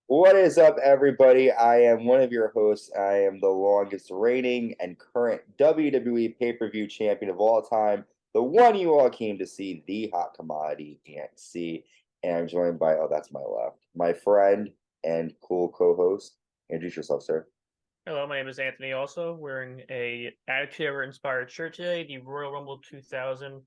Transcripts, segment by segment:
What is up, everybody? I am one of your hosts. I am the longest reigning and current WWE pay-per-view champion of all time, the one you all came to see, the hot commodity can't see. And I'm joined by, oh, that's my left, my friend and cool co-host. Introduce yourself, sir. Hello, my name is Anthony. Also wearing a Attitude Era inspired shirt today. The Royal Rumble 2000,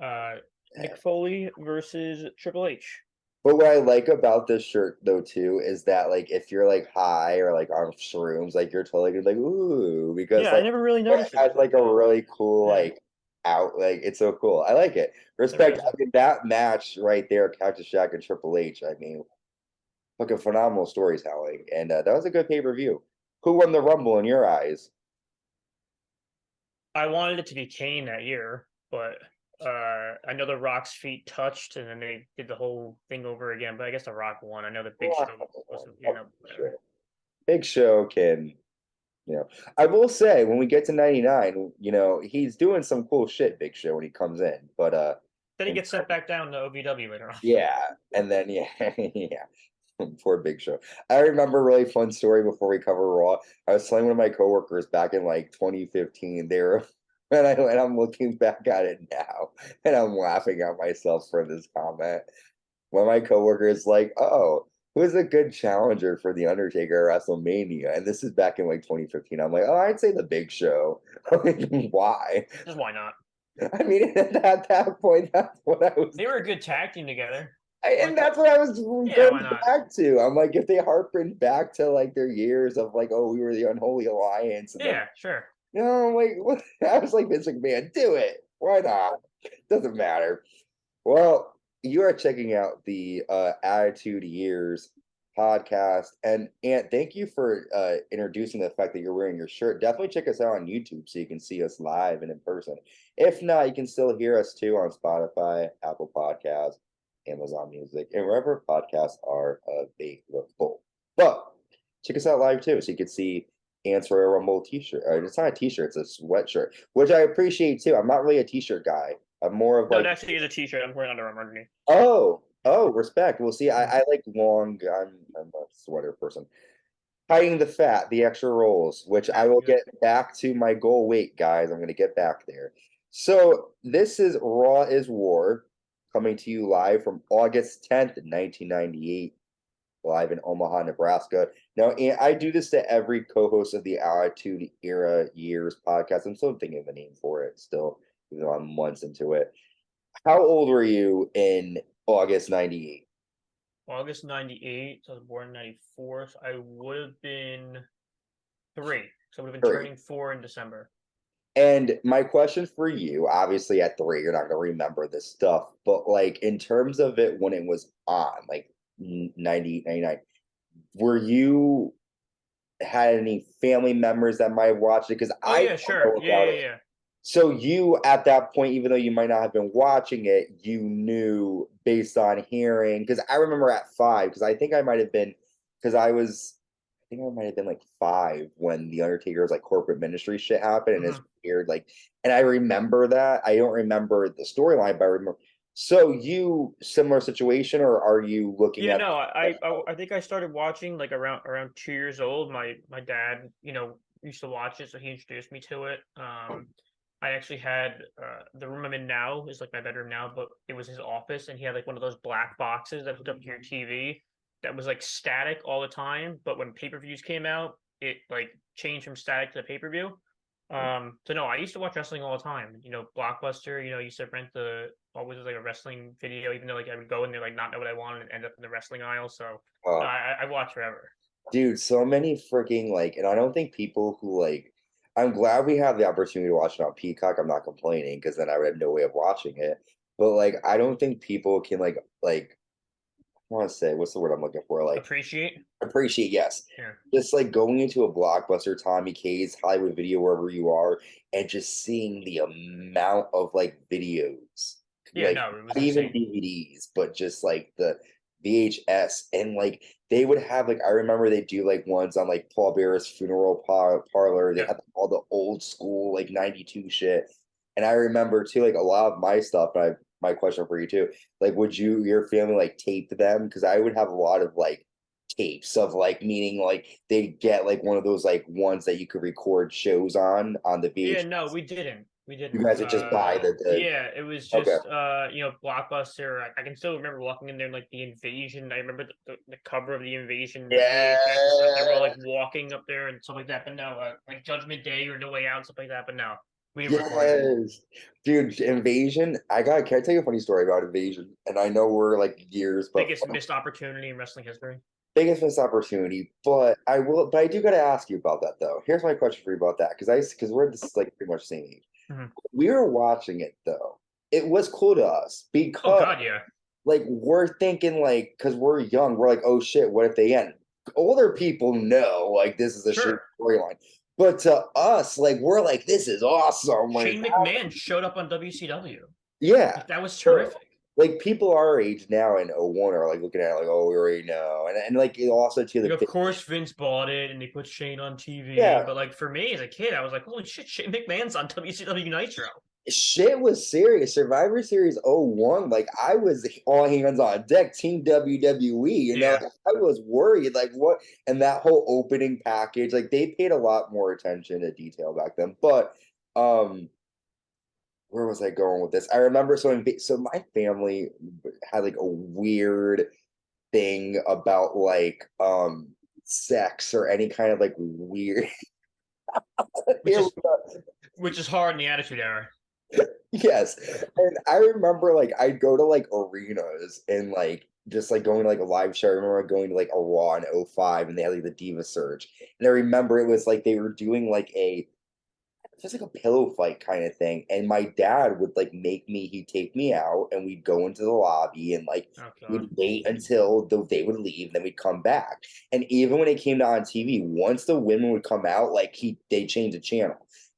Mick Foley versus Triple H. But what I like about this shirt though too is that like if you're like high or like on shrooms, like you're totally gonna be like ooh because Yeah, I like never really it noticed it has before. like a really cool Yeah, like out like it's so cool. I like it. it really Respect. is. I mean that match right there, Couch Shack and Triple H. I mean, fucking phenomenal storytelling, and that was a good pay per view. Who won the Rumble in your eyes? I wanted it to be Kane that year, but I know the Rock's feet touched, and then they did the whole thing over again. But I guess the Rock won. I know the Big Show was, whatever. Big Show can. You know, I will say when we get to 99, he's doing some cool shit, Big Show, when he comes in. But Then he in gets sent back down to OVW later on. yeah, and then yeah, yeah. Poor Big Show. I remember a really fun story before we cover Raw. I was telling one of my coworkers back in like 2015. They were, and I'm looking back at it now, and I'm laughing at myself for this comment. One of my coworkers like, "Oh, who's a good challenger for the Undertaker at WrestleMania?" And this is back in like 2015. I'm like, "Oh, I'd say the Big Show." Like, why? Just why not? I mean, at that point, that's what I was. They were a good tag team together. And Like, that's what I was yeah, why going not? back to. I'm like, if they harken back to like their years of like, oh, we were the unholy alliance, and then Yeah, sure. like what? I was like, Vince McMahon, do it. Why not? Doesn't matter. Well, you are checking out the Attitude Years podcast, and thank you for introducing the fact that you're wearing your shirt. Definitely check us out on YouTube so you can see us live and in person. If not, you can still hear us too on Spotify, Apple Podcasts, Amazon Music, and wherever podcasts are available. But check us out live too, so you can see Answer a Rumble t-shirt. It's not a t-shirt; it's a sweatshirt, which I appreciate too. I'm not really a t-shirt guy. I'm more of No, it like, actually is a T-shirt. I'm wearing Under Armour underneath. respect. Well, see, I like long. I'm a sweater person. Hiding the fat, the extra rolls, which I Ah, will good. get back to my goal weight, guys. I'm going to get back there. So this is Raw is War, coming to you live from August 10th, 1998, live in Omaha, Nebraska. Now, and I do this to every co-host of the Attitude Era Years podcast. I'm still thinking of a name for it still, even though I'm months into it. How old were you in August 98? August 98. So I was born in 94. So I would have been 3. So I would have been Three. turning 4 in December. And my question for you, obviously at three, you're not going to remember this stuff, but like in terms of it when it was on, like 98, 99, were you had any family members that might have watched it? Because Oh, I yeah, don't sure. know Yeah, about yeah, it. yeah. So you, at that point, even though you might not have been watching it, you knew based on hearing. Because I remember at five, because I think I might have been, because I think I might have been like five when the Undertaker's like corporate ministry shit happened, and it's Hmm. weird. Like, and I remember that. I don't remember the storyline, but I remember. So you similar situation, or are you looking Yeah, at? no, I think I started watching like around 2 years old. My dad, used to watch it, so he introduced me to it. I actually had the room I'm in now is like my bedroom now, but it was his office, and he had like one of those black boxes that hooked up to your TV that was like static all the time. But when pay-per-views came out, it like changed from static to pay-per-view. So no, I used to watch wrestling all the time. Blockbuster. I used to rent the always was like a wrestling video, even though like I would go in there like not know what I wanted and end up in the wrestling aisle. So no, Uh, I watched forever. Dude, so many freaking like, and I don't think people who like. I'm glad we have the opportunity to watch it on Peacock. I'm not complaining because then I would have no way of watching it. But like, I don't think people can like I want to say what's the word I'm looking for? Like Appreciate. appreciate, yes. Yeah. Just like going into a Blockbuster, Tommy K's, Hollywood Video, wherever you are, and just seeing the amount of like videos, Yeah, like no, it was not even insane. DVDs, but just like the VHS. And like they would have like, I remember they do like ones on like Paul Bear's funeral parlor. They Yep. had all the old school like 92 shit. And I remember too, like a lot of my stuff, my question for you too, like would your family like tape them? Because I would have a lot of like tapes of like meaning like they get like one of those like ones that you could record shows on the Yeah, VH. no, we didn't. We You didn't. guys would just buy the Yeah, it was okay. just Blockbuster. I can still remember walking in there like the Invasion. I remember the cover of the Invasion VHS and stuff. They were all like Yeah. walking up there and stuff like that. But no, like Judgment Day or No Way Out and stuff like that. But no, we didn't record it. Yes. Dude, Invasion. Can I tell you a funny story about Invasion? And I know we're like years, but Biggest missed opportunity in wrestling history. biggest missed opportunity. But I do gotta ask you about that though. Here's my question for you about that, because we're this like pretty much the same age. Mhm. We were watching it though. It was cool to us Oh because God, yeah. like we're thinking like because we're young, we're like, oh shit, what if they end? Older people know like this is a shit Sure. storyline. But to us, like we're like, this is awesome. Like, Shane McMahon showed up on WCW. yeah. Like, that was Sure. terrific. Like people our age now in '01 are like looking at it like, oh, we already know. And like it also to Like, the of course, Vince bought it and they put Shane on TV. yeah, But like for me as a kid, I was like, holy shit, Shane McMahon's on WCW Nitro. shit was serious. Survivor Series '01, like I was all hands on deck, Team WWE, Yeah. I was worried, like what, and that whole opening package, like they paid a lot more attention to detail back then. But where was I going with this? I remember so my family had like a weird thing about like sex or any kind of like weird Which here is we go. which is hard in the Attitude Era. Yes. And I remember like I'd go to like arenas and like just like going to like a live show. I remember going to like a Raw in '05 and they had like the Diva Surge. And I remember it was like they were doing like a just like a pillow fight kind of thing. And my dad would like he'd take me out and we'd go into the lobby and like Oh God. we'd wait until they would leave, then we'd come back. And even when it came to on TV, once the women would come out, like they changed the channel.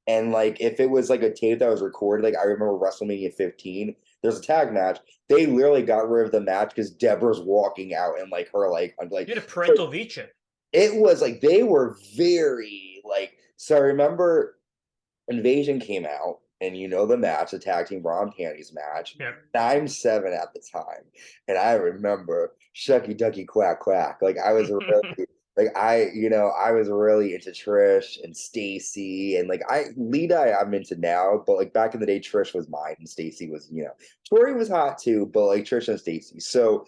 And like if it was like a tape that was recorded, like I remember WrestleMania 15, there's a tag match. They literally got rid of the match because Deborah's walking out and like her like I'm like You had a parental V chip. it was like they were very like so I remember Invasion came out, and you know the match, the tag team Ron Panties match. Yeah. I'm 7 at the time, and I remember Shucky Ducky Quack Quack. Like I was really like I was really into Trish and Stacy, and like Lita I'm into now, but like back in the day, Trish was mine, and Stacy was Tori was hot too, but like Trish and Stacy. So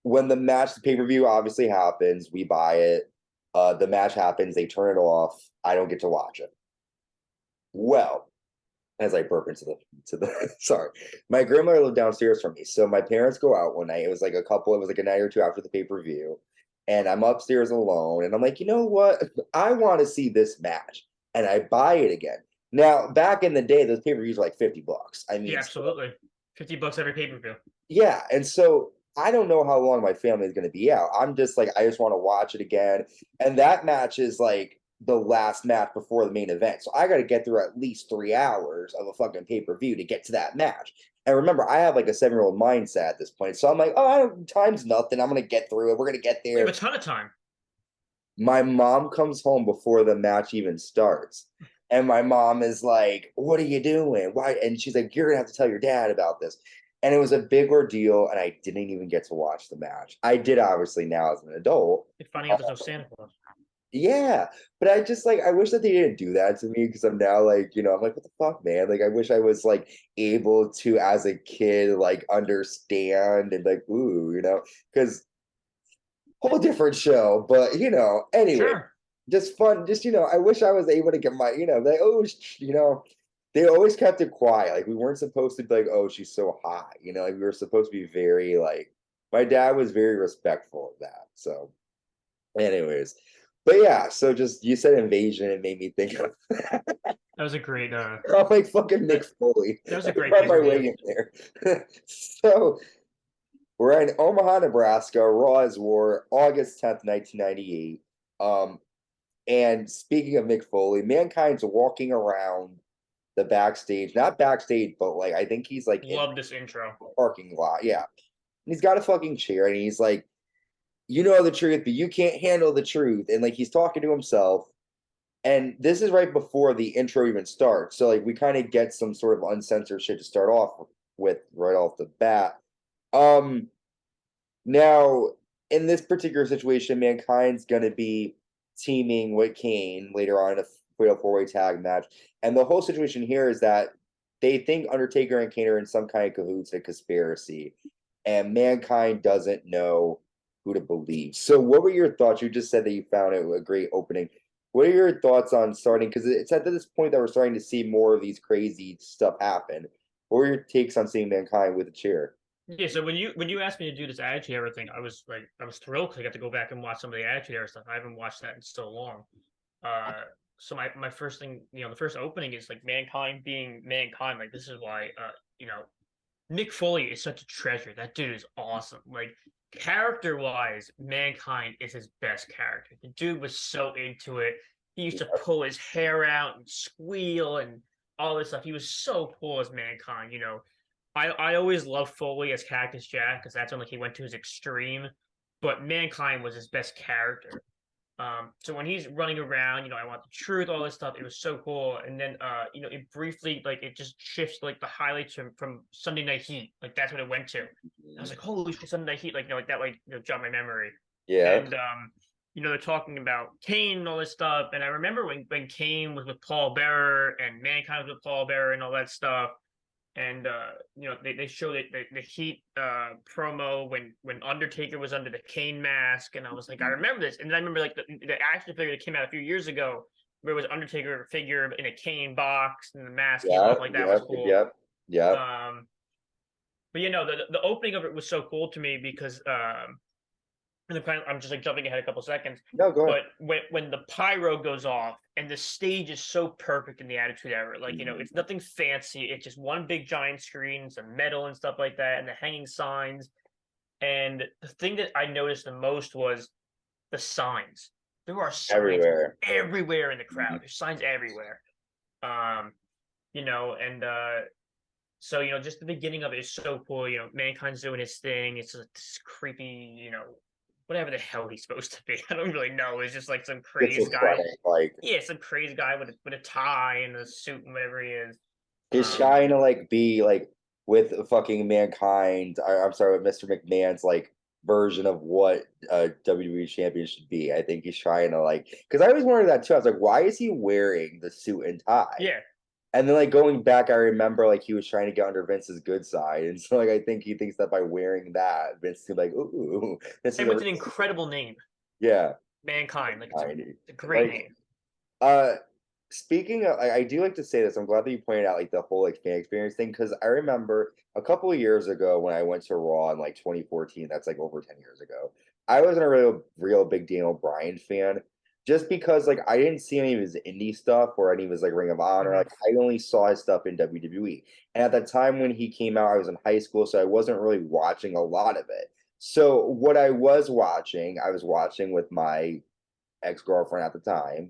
when the pay-per-view obviously happens, we buy it. The match happens, they turn it off. I don't get to watch it. Well, as I burp into the sorry. My grandmother lived downstairs from me. So my parents go out one night. It was like a night or two after the pay-per-view. And I'm upstairs alone. And I'm like, you know what? I want to see this match. And I buy it again. Now, back in the day, those pay-per-views were like $50. I mean, Yeah, absolutely. $50 every pay-per-view. yeah. And so I don't know how long my family is going to be out. I'm just like, I just want to watch it again. And that match is like the last match before the main event. So I got to get through at least 3 hours of a fucking pay-per-view to get to that match. And remember, I have like a 7-year-old mindset at this point. So I'm like, oh, time's nothing. I'm going to get through it. We're going to get We have there. a ton of time. My mom comes home before the match even starts. And my mom is like, what are you doing? Why? And she's like, you're going to have to tell your dad about this. And it was a big ordeal. And I didn't even get to watch the match. I did, obviously, now as an adult. You're finding out there's no Santa Claus. Yeah, but I just like I wish that they didn't do that to me because I'm now like, I'm like, what the fuck, man? Like I wish I was like able to as a kid like understand and like, ooh, because whole different show, but anyway, Sure. just fun, just I wish I was able to get my, like, oh, they always kept it quiet. Like we weren't supposed to be like, oh, she's so hot, like we were supposed to be very like my dad was very respectful of that. So, anyways. But yeah, so just you said Invasion, it made me think of That was a great I'm like fucking Mick Foley. that was a great Find my pay-per-view. way in there. So we're in Omaha, Nebraska. Raw is War, August 10th, 1998. And speaking of Mick Foley, Mankind's walking around the backstage, not backstage, but like I think he's like in Love this intro. the parking lot. Yeah. And he's got a fucking chair and he's like, you know the truth, but you can't handle the truth. And like he's talking to himself. And this is right before the intro even starts. So like we kind of get some sort of uncensored shit to start off with right off the bat. Now in this particular situation, Mankind's going to be teaming with Kane later on in a fatal four-way tag match. And the whole situation here is that they think Undertaker and Kane are in some kind of cahoots, a conspiracy, and Mankind doesn't know who to believe. So, what were your thoughts? You just said that you found it a great opening. What are your thoughts on starting? Because it's at this point that we're starting to see more of these crazy stuff happen. What were your takes on seeing Mankind with a chair? Yeah, so when you asked me to do this Attitude Era thing, I was thrilled because I got to go back and watch some of the Attitude Era stuff. I haven't watched that in so long. So my first thing, the first opening is like Mankind being Mankind. Like this is why, Mick Foley is such a treasure. That dude is awesome. Like character wise, Mankind is his best character. The dude was so into it. He used to pull his hair out and squeal and all this stuff. He was so cool as Mankind. I always loved Foley as Cactus Jack because that's when like he went to his extreme. But Mankind was his best character. So when he's running around, I want the truth, all this stuff. It was so cool. And then, it briefly, like, it just shifts, like, the highlights from Sunday Night Heat. Like, that's what it went to. I was like, holy shit, Sunday Night Heat. Like, like, that, like, jogged my memory. Yeah. And, they're talking about Kane and all this stuff. And I remember when Kane was with Paul Bearer and Mankind was with Paul Bearer and all that stuff. And they showed it the Heat promo when Undertaker was under the Kane mask, and I was like, I remember this. And then I remember like the action figure that came out a few years ago, where it was Undertaker figure in a Kane box, and the mask came off. Like that was cool. Yeah. But the opening of it was so cool to me because and I'm just like jumping ahead a couple seconds. No, go ahead. But when the pyro goes off and the stage is so perfect in the Attitude Era, like it's nothing fancy. It's just one big giant screen, some metal and stuff like that, and the hanging signs. And the thing that I noticed the most was the signs. There are signs everywhere in the crowd. There's signs everywhere. So just the beginning of it is so cool. Mankind's doing his thing. It's this creepy, whatever the hell he's supposed to be. I don't really know. It's just like some crazy guy. Some crazy guy with a tie and a suit and whatever he is. He's trying to like be like with fucking Mankind. I'm sorry, with Mr. McMahon's like version of what a WWE champion should be. I think he's trying to like, because I always wondered that too. I was like, why is he wearing the suit and tie? Yeah. And then, like, going back, I remember, like, he was trying to get under Vince's good side. And so, like, I think he thinks that by wearing that, Vince is like, ooh. This is an incredible name. Yeah. Mankind. Like, it's a great name. Speaking of, I do like to say this. I'm glad that you pointed out, like, the whole, like, fan experience thing. Because I remember a couple of years ago when I went to Raw in, like, 2014. That's, like, over 10 years ago. I wasn't a real big Daniel Bryan fan. Just because, like, I didn't see any of his indie stuff or any of his, like, Ring of Honor. Like, I only saw his stuff in WWE. And at the time when he came out, I was in high school, so I wasn't really watching a lot of it. So what I was watching with my ex-girlfriend at the time.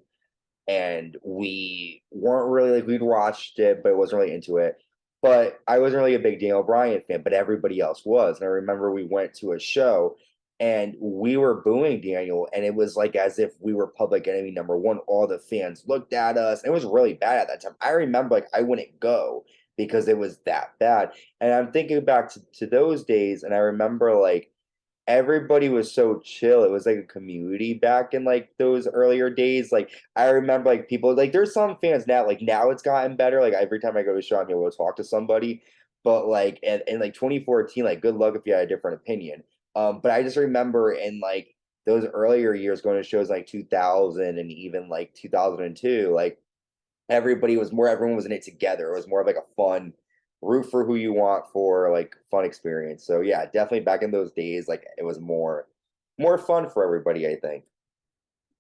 And we weren't really, like, we'd watched it, but wasn't really into it. But I wasn't really a big Daniel Bryan fan, but everybody else was. And I remember we went to a show, and we were booing Daniel, and it was like as if we were public enemy number one. All the fans looked at us. It was really bad at that time. I remember, like, I wouldn't go because it was that bad. And I'm thinking back to those days, and I remember, like, everybody was so chill. It was like a community back in, like, those earlier days. Like, I remember, like, people, like, there's some fans now, like, now it's gotten better. Like, every time I go to a show, I'm able to talk to somebody. But, like, in like 2014, like, good luck if you had a different opinion. But I just remember in, like, those earlier years going to shows like 2000 and even like 2002, like, everyone was in it together. It was more of like a fun root for who you want for, like, fun experience. So yeah, definitely back in those days, like, it was more fun for everybody, I think.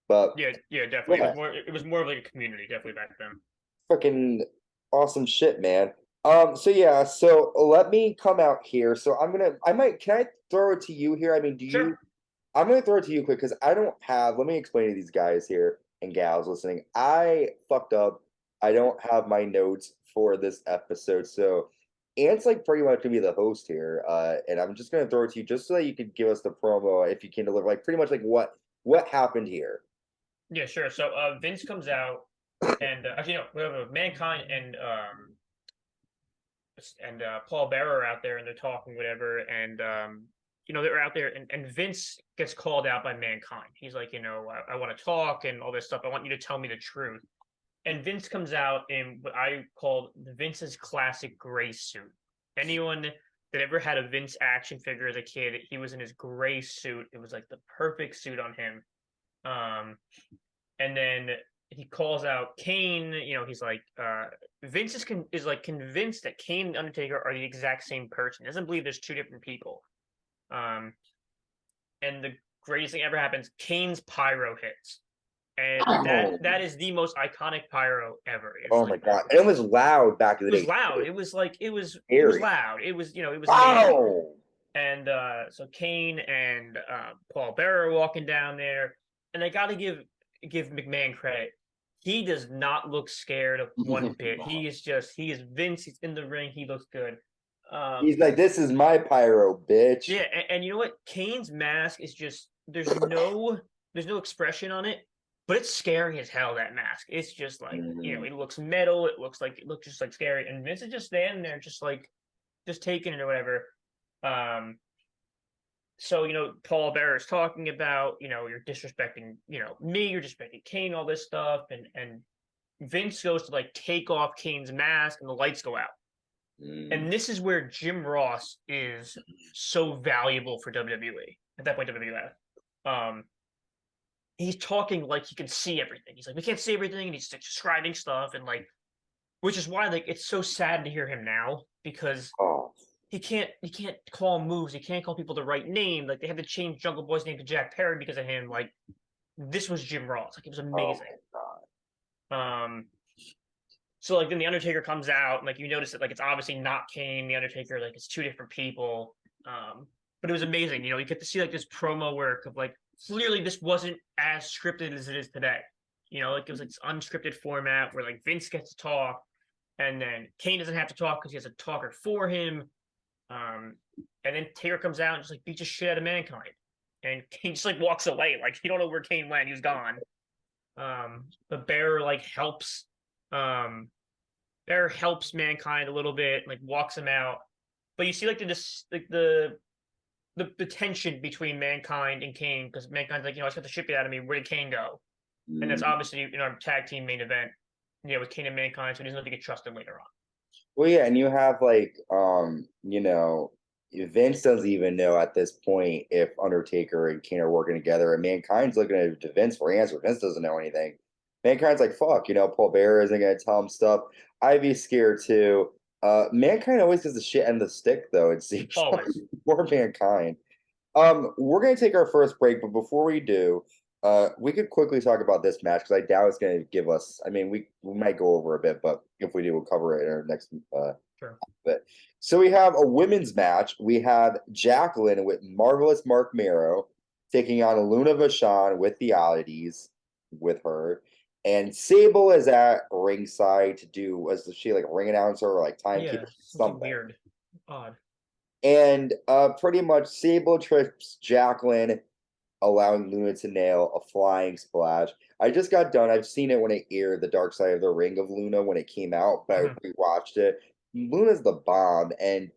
But yeah, definitely. Yeah. It was more of like a community, definitely back then. Fucking awesome shit, man. So yeah, so let me come out here. So can I throw it to you here? I mean, I'm gonna throw it to you quick because let me explain to these guys here and gals listening. I fucked up. I don't have my notes for this episode. So Ant's like pretty much gonna be the host here. And I'm just gonna throw it to you just so that you could give us the promo if you can deliver, like, pretty much like what happened here. Yeah, sure. So Vince comes out and actually no, we have Mankind and Paul Bearer out there, and they're talking whatever, and you know, they're out there, and Vince gets called out by Mankind. He's like, you know, I want to talk and all this stuff. I want you to tell me the truth. And Vince comes out in what I call Vince's classic gray suit. Anyone that ever had a Vince action figure as a kid, he was in his gray suit. It was like the perfect suit on him. And then he calls out Kane. You know, he's like, Vince is like convinced that Kane and Undertaker are the exact same person. He doesn't believe there's two different people. And the greatest thing ever happens. Kane's pyro hits, and that is the most iconic pyro ever. It's Oh my god! And it was loud back in the day. It was loud. It was like it was loud. It was, you know, it was wow. And so Kane and Paul Bearer are walking down there, and I got to give McMahon credit. He does not look scared of one bit. He is Vince. He's in the ring. He looks good. He's like, this is my pyro, bitch. Yeah, and you know what? Kane's mask is just there's no expression on it, but it's scary as hell. That mask. It's just like, you know, it looks metal. It looks just like scary. And Vince is just standing there, just taking it or whatever. So, you know, Paul Bearer is talking about, you know, you're disrespecting, you know, me, you're disrespecting Kane, all this stuff, and Vince goes to like take off Kane's mask, and the lights go out. And this is where Jim Ross is so valuable for WWE at that point, WWF. He's talking like he can see everything. He's like, we can't see everything, and he's describing stuff, and like, which is why like it's so sad to hear him now, because he can't call moves, he can't call people the right name. Like, they had to change Jungle Boy's name to Jack Perry because of him. Like, this was Jim Ross. Like, it was amazing. So like then the Undertaker comes out, and like you notice that like it's obviously not Kane, the Undertaker, like it's two different people. But it was amazing. You know, you get to see like this promo work of like clearly this wasn't as scripted as it is today. You know, like it was like this unscripted format where like Vince gets to talk, and then Kane doesn't have to talk because he has a talker for him. And then Taker comes out and just like beats the shit out of Mankind, and Kane just like walks away, like you don't know where Kane went. He was gone. The Bearer like helps. Bearer helps Mankind a little bit, like walks him out. But you see like the tension between Mankind and Kane, because Mankind's like, you know, I just got the shit beat out of me. Where did Kane go? And that's obviously, you know, our tag team main event, you know, with Kane and Mankind, so he doesn't have to get trusted later on. Well, yeah, and you have like, you know, Vince doesn't even know at this point if Undertaker and Kane are working together, and Mankind's looking at Vince for answers. Vince doesn't know anything. Mankind's like, fuck, you know, Paul Bearer isn't gonna tell him stuff. I'd be scared too. Mankind always gets the shit end of the stick, though, it seems. Always. Poor Mankind. We're gonna take our first break, but before we do, we could quickly talk about this match because I doubt it's gonna give us. I mean, we might go over a bit, but if we do, we'll cover it in our next Sure. bit. So we have a women's match. We have Jacqueline with Marvelous Marc Mero taking on Luna Vachon with the Oddities with her. And Sable is at ringside to do, was she like ring announcer or like timekeeper? Something weird. Odd. And pretty much Sable trips Jacqueline, allowing Luna to nail a flying splash. I just got done. I've seen it when it aired, The Dark Side of the Ring of Luna, when it came out, but I rewatched it. Luna's the bomb. And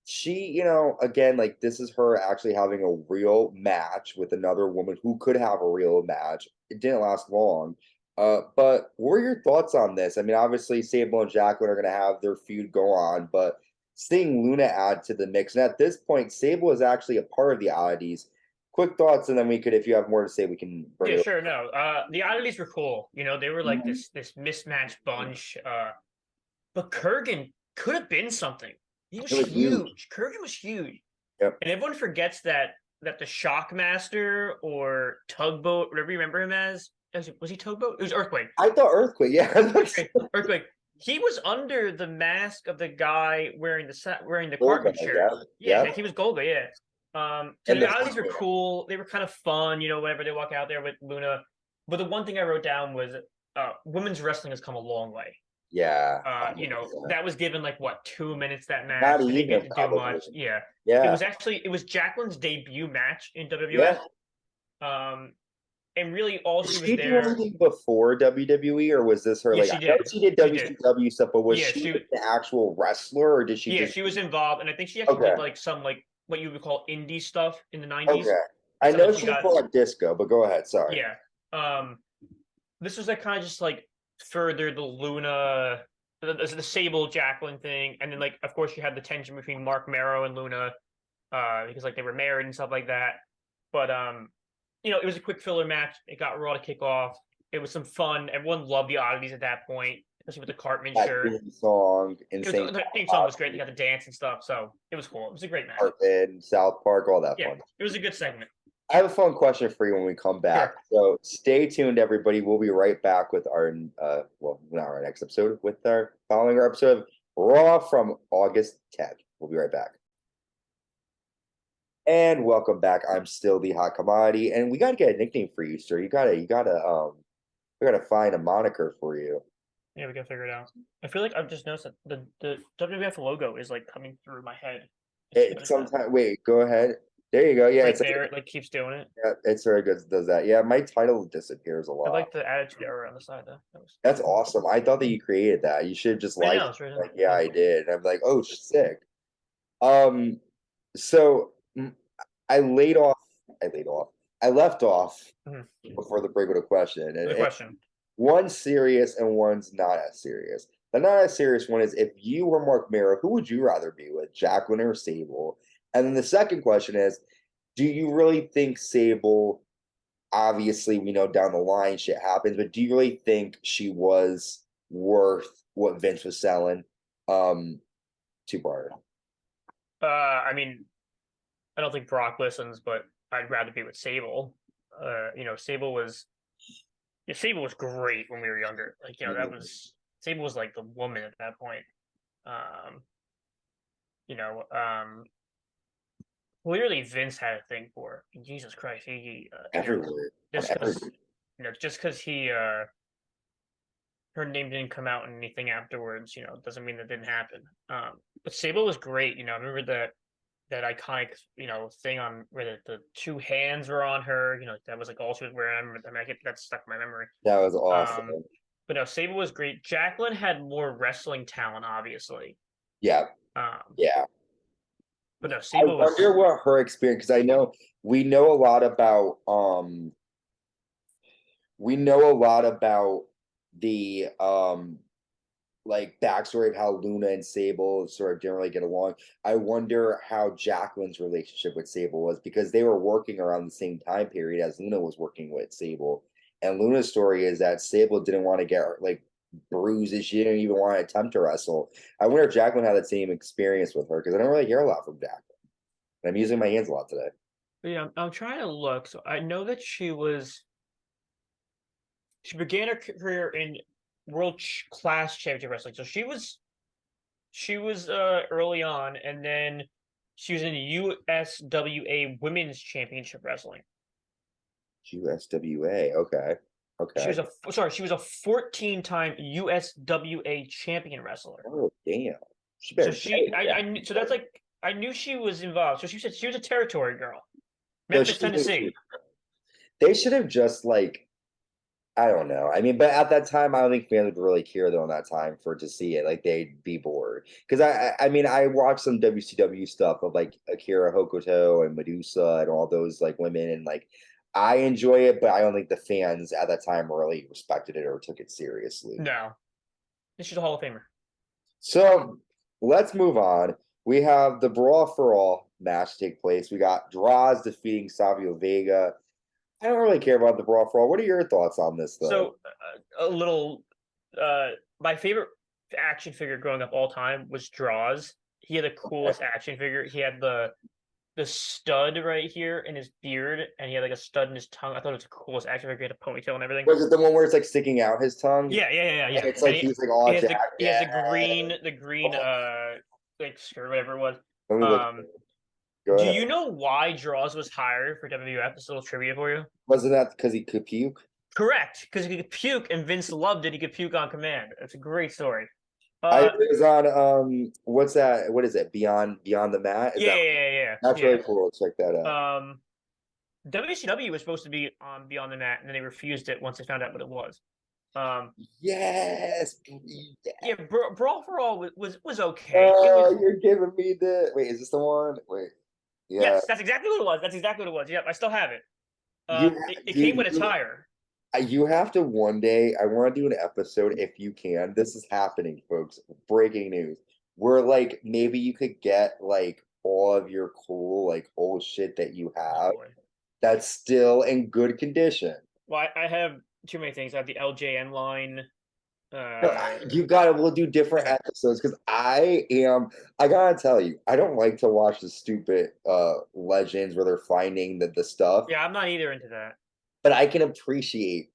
she, you know, again, like this is her actually having a real match with another woman who could have a real match. It didn't last long. But what are your thoughts on this? I mean, obviously, Sable and Jacqueline are going to have their feud go on, but seeing Luna add to the mix, and at this point, Sable is actually a part of the Oddities. Quick thoughts, and then we could, if you have more to say, we can. Yeah, sure. No, the Oddities were cool. You know, they were like this mismatched bunch. But Kurgan could have been something. He was huge. Kurgan was huge. Yep. And everyone forgets that the Shockmaster or Tugboat, whatever you remember him as. Was he Tugboat? It was Earthquake. I thought Earthquake, yeah. Earthquake. He was under the mask of the guy wearing the carpet shirt. Yeah, he was Golga, yeah. So the Oddities were cool. They were kind of fun, you know, whenever they walk out there with Luna. But the one thing I wrote down was women's wrestling has come a long way. Yeah. You know, that was given like what, 2 minutes that match. Not They even, didn't get to do probably. much. Yeah. Yeah. It was Jacqueline's debut match in WWF. And really all she was Did she do anything before WWE, or was this her? Yeah, like, she I know did. she did WCW stuff, but was Yeah, she the actual wrestler, or did she? Yeah, just... she was involved, and I think she actually did like some like what you would call indie stuff in the 90s. Okay. I So know like you she got fought disco, but go ahead. Sorry. yeah. This was like kind of just like further the Luna, the Sable Jacqueline thing, and then like of course you had the tension between Marc Mero and Luna, because like they were married and stuff like that. But it was a quick filler match. It got Raw to kick off. It was some fun. Everyone loved the oddities at that point, especially with the Cartman That shirt. theme song, It was insane. the theme song was great. They got the dance and stuff, so it was cool. It was a great match. Cartman, South Park, all that Yeah, fun. it was a good segment. I have a fun question for you when we come back. Sure. So stay tuned, everybody. We'll be right back with our, well, not our next episode, with our following our episode of Raw from August 10th. We'll be right back. And welcome back. I'm still the hot commodity, and we got to get a nickname for you, sir. We gotta find a moniker for you. Yeah, we gotta figure it out. I feel like I've just noticed that the WWF logo is like coming through my head. Wait, go ahead. There you go. Yeah, right there. It like keeps doing it. Yeah, it's very good. Does that? Yeah, my title disappears a lot. I like the attitude error on the side though. That's awesome. I thought that you created that. You should have just right like, yeah, I did. And I'm like, oh, sick. So I left off before the break with a question. The question. One's serious and one's not as serious. The not as serious one is, if you were Marc Mero, who would you rather be with, Jacqueline or Sable? And then the second question is, do you really think Sable, obviously we know down the line shit happens, but do you really think she was worth what Vince was selling? Two-parter. I mean, I don't think Brock listens, but I'd rather be with Sable. Sable was great when we were younger. Like, Sable was like the woman at that point. Clearly Vince had a thing for her. Jesus Christ, Everywhere. Just because her name didn't come out in anything afterwards, doesn't mean that didn't happen. But Sable was great. I remember that iconic, thing on where the two hands were on her. That was like all she was wearing. I get that stuck in my memory. That was awesome. But no, Sable was great. Jacqueline had more wrestling talent, obviously. Yeah. Yeah. But no, Sable I wonder what her experience, because I know we know a lot about the like backstory of how Luna and Sable sort of didn't really get along. I wonder how Jacqueline's relationship with Sable was, because they were working around the same time period as Luna was working with Sable. And Luna's story is that Sable didn't want to get like bruises. She didn't even want to attempt to wrestle. I wonder if Jacqueline had that same experience with her, because I don't really hear a lot from Jacqueline. And I'm using my hands a lot today. Yeah, I'm trying to look. So I know that she began her career in World Class Championship Wrestling. So she was early on, and then she was in USWA Women's Championship Wrestling. USWA, okay. She was a 14-time USWA champion wrestler. Oh damn! I knew she was involved. So she said she was a territory girl, Memphis, Tennessee. They should have just like, I don't know. I mean, but at that time, I don't think fans would really care though. In that time, to see it, like they'd be bored. Because I mean, I watched some WCW stuff of like Akira Hokuto and Medusa and all those like women, and like I enjoy it, but I don't think the fans at that time really respected it or took it seriously. No, she's a Hall of Famer. So let's move on. We have the Brawl for All match take place. We got Droz defeating Savio Vega. I don't really care about the Brawl for All. What are your thoughts on this, though? So, my favorite action figure growing up all time was Droz. He had the coolest action figure. He had the stud right here in his beard, and he had like a stud in his tongue. I thought it was the coolest action figure. He had a ponytail and everything. Was it the one where it's like sticking out his tongue? Yeah. And it's like he's like all jacked. He has the green like skirt, whatever it was. Do you know why Droz was hired for WWF? This little trivia for you. Wasn't that because he could puke? Correct, because he could puke, and Vince loved it. He could puke on command. It's a great story. I was on what's that? What is it? Beyond the Mat? Yeah. That's really cool. Check that out. WCW was supposed to be on Beyond the Mat, and then they refused it once they found out what it was. Yes. Yeah, Brawl for All was okay. You're giving me the. Wait, is this the one? Wait. Yeah. Yes, that's exactly what it was. That's exactly what it was. Yep, I still have it. You It came you with a tire. you have to one day. I want to do an episode if you can. This is happening, folks. Breaking news. Where like maybe you could get like all of your cool like old shit that you Oh have boy. that's still in good condition. Well, I have too many things. I have the LJN line. No, Uh, you gotta. We'll do different okay. episodes because I am. I gotta tell you, I don't like to watch the stupid legends where they're finding the stuff, Yeah, I'm not either into that. but I can appreciate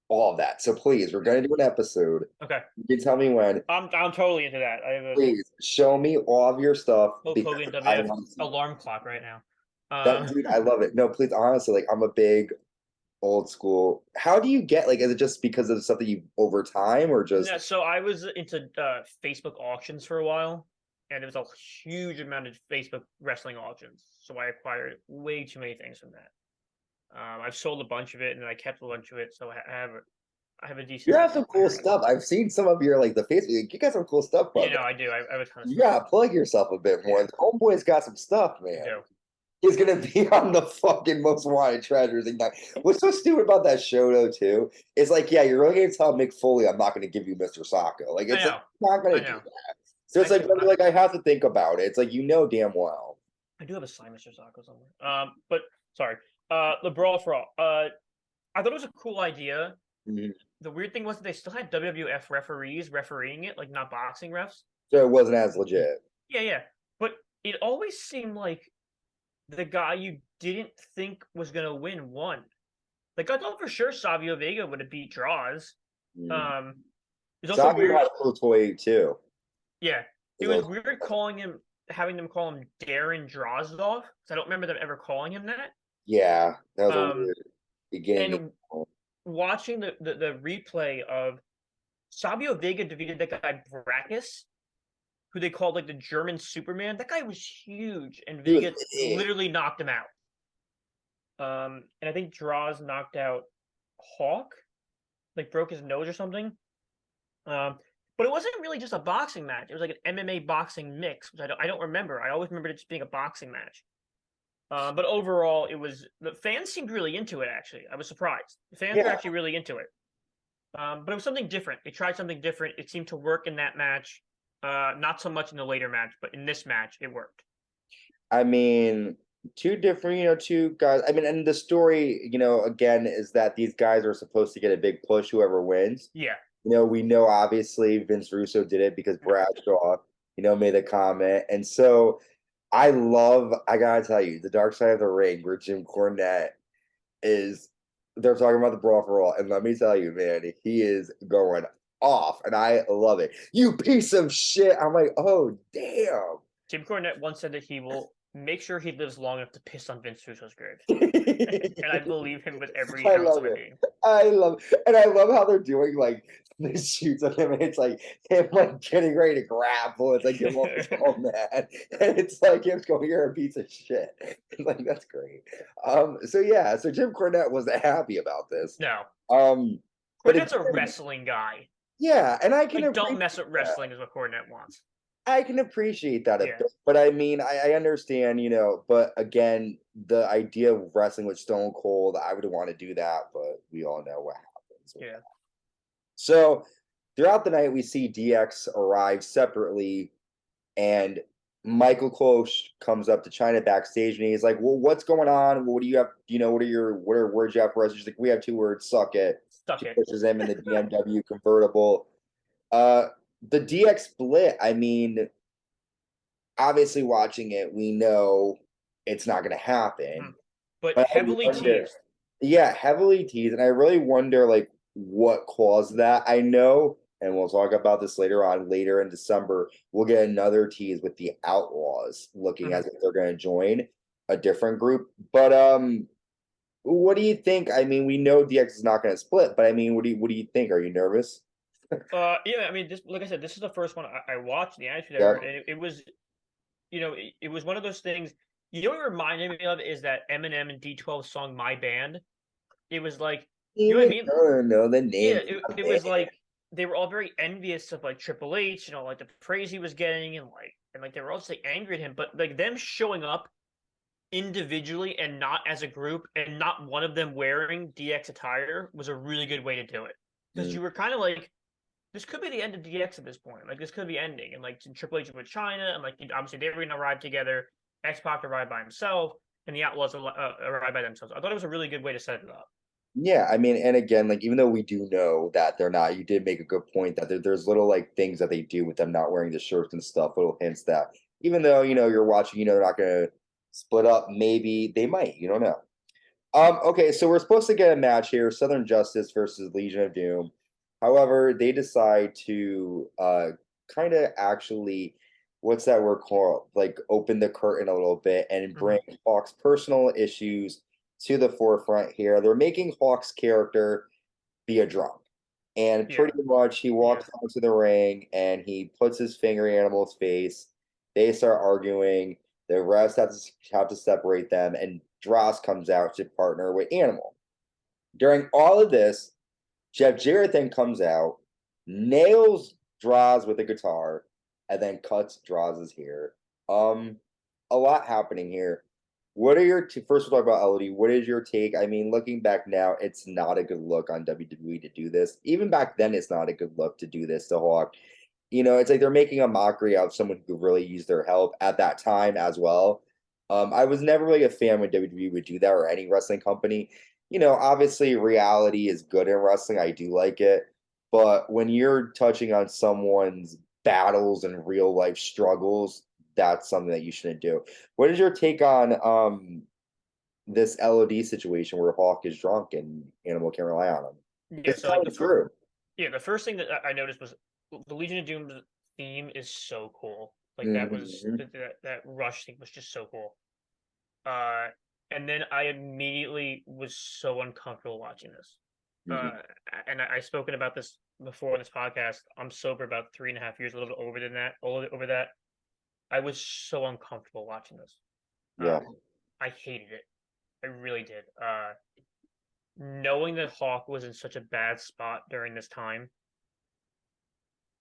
all of that. So please, we're gonna do an episode. Okay. You can tell me when. I'm totally into that. I have a Please show me all of your stuff Hulk because Hogan I WWF want to see alarm clock right now. that, dude. I love it. No, please, honestly, like I'm a big old school. How do you get like? Is it just because of something you over time or just? Yeah, so I was into Facebook auctions for a while, and there was a huge amount of Facebook wrestling auctions. So I acquired way too many things from that. I've sold a bunch of it, and I kept a bunch of it. So I have a You decent amount have of some cool acquiring. stuff. I've seen some of your like the Facebook. You got some cool stuff, You bud. know, I do. I have a ton of You stuff. gotta plug yourself a bit more. Yeah, The homeboy's got some stuff, I man. do. He's gonna be on the fucking most wanted treasures ignite. What's so stupid about that show though, too, is like, yeah, you're really gonna tell Mick Foley I'm not gonna give you Mr. Socko. Like I it's like know. not I gonna do know. that. So it's like Actually, when you're like, I have to think about it. It's like you know damn well. I do have a signed Mr. Sacco somewhere. But sorry. The Brawl for All. I thought it was a cool idea. Mhm. The weird thing was that they still had WWF referees refereeing it, like not boxing refs. So it wasn't as legit. Yeah, yeah. But it always seemed like the guy you didn't think was gonna win won. Like I thought for sure Savio Vega would have beat Droz. Mm. Um, it's also Soccer weird. had a cool toy too. Yeah, it It's was also- weird calling him, having them call him Darren Drozdov. I don't remember them ever calling him that. Yeah, that was a Um, weird beginning. and watching the replay of Savio Vega defeated that guy Brackus, who they called like the German Superman. That guy was huge, and He was Vega big. literally knocked him out. And I think Droz knocked out Hawk, like broke his nose or something. But it wasn't really just a boxing match. It was like an MMA boxing mix, which I don't remember. I always remembered it just being a boxing match. But overall, the fans seemed really into it. Actually, I was surprised. The fans were Yeah. actually really into it. But it was something different. They tried something different. It seemed to work in that match. Not so much in the later match, but in this match, it worked. I mean, two different, two guys. I mean, and the story, again, is that these guys are supposed to get a big push, whoever wins. Yeah. We know obviously Vince Russo did it because Bradshaw, made a comment. And so I gotta tell you, the dark side of the ring where Jim Cornette they're talking about the Brawl for All. And let me tell you, man, he is going off. And I love it. You piece of shit. I'm like, oh, damn. Jim Cornette once said that he will make sure he lives long enough to piss on Vince Russo's grave. And I believe him with every I ounce love of my it. being. And I love how they're doing like the shoots of him, and it's like him like getting ready to grapple. It's like him all mad, and it's like him going, "You're a piece of shit." Like that's great. So yeah, so Jim Cornette wasn't happy about this. No. But Cornette's a wrestling guy. yeah, and I can Like, don't appreciate mess with that. wrestling is what Cornette wants. I can appreciate that a Yeah. bit, but I mean, I understand, but again, the idea of wrestling with Stone Cold, I would want to do that, but we all know what happens. Yeah. So throughout the night, we see DX arrive separately, and Michael Cole comes up to China backstage, and he's like, "Well, what's going on? What do you have? What are words you have for us?" She's like, "We have 2 words: suck it." Suck She it. pushes him in the BMW convertible. The DX split. I mean, obviously, watching it, we know it's not going to happen. But But I heavily wonder- teased. Yeah, heavily teased, and I really wonder like what caused that. I know, and we'll talk about this later in December. We'll get another tease with the Outlaws looking as if they're going to join a different group. But what do you think? I mean, we know DX is not going to split, but I mean, what do you think? Are you nervous? Yeah, I mean, this, like I said, this is the first one I watched, the Attitude Yeah. Era, and it was, it was one of those things. You know what it reminded me of is that Eminem and D12 song "My Band." It was like, you know what I mean? No, the name. Yeah, it was like they were all very envious of like Triple H, like the praise he was getting, and like they were all just like angry at him. But like them showing up individually and not as a group, and not one of them wearing DX attire was a really good way to do it. Because you were kind of like, this could be the end of DX at this point. Like, this could be ending. And, like, Triple H with China, and, like, obviously they were going to arrive together. X-Pac arrived by himself, and the Outlaws arrived by themselves. I thought it was a really good way to set it up. Yeah, I mean, and again, like even though we do know that they're not, you did make a good point that there's little like things that they do with them not wearing the shirts and stuff, little hints that even though you're watching, they're not gonna split up. Maybe they might, you don't know. Okay, so we're supposed to get a match here: Southern Justice versus Legion of Doom. However, they decide to kind of actually, what's that word called? Like open the curtain a little bit and bring Hawk's personal issues to the forefront here. They're making Hawk's character be a drunk. And pretty much he walks onto the ring and he puts his finger in Animal's face. They start arguing. The refs have to separate them, and Droz comes out to partner with Animal. During all of this, Jeff Jarrett then comes out, nails Droz with a guitar, and then cuts Droz's hair. A lot happening here. What are your first? We'll talk about LOD. What is your take? I mean, looking back now, it's not a good look on WWE to do this. Even back then, it's not a good look to do this to Hawk. It's like they're making a mockery out of someone who could really use their help at that time as well. I was never really a fan when WWE would do that, or any wrestling company. Obviously reality is good in wrestling. I do like it. But when you're touching on someone's battles and real life struggles, that's something that you shouldn't do. What is your take on this LOD situation where Hawk is drunk and Animal can rely on him? Yeah, It's kind of true. The first thing that I noticed was the Legion of Doom theme is so cool. Like that was that Rush theme was just so cool. And then I immediately was so uncomfortable watching this. And I've spoken about this before in this podcast. I'm sober about 3.5 years, a little bit over than that. Over that, I was so uncomfortable watching this. Yeah, I hated it. I really did. Knowing that Hawk was in such a bad spot during this time,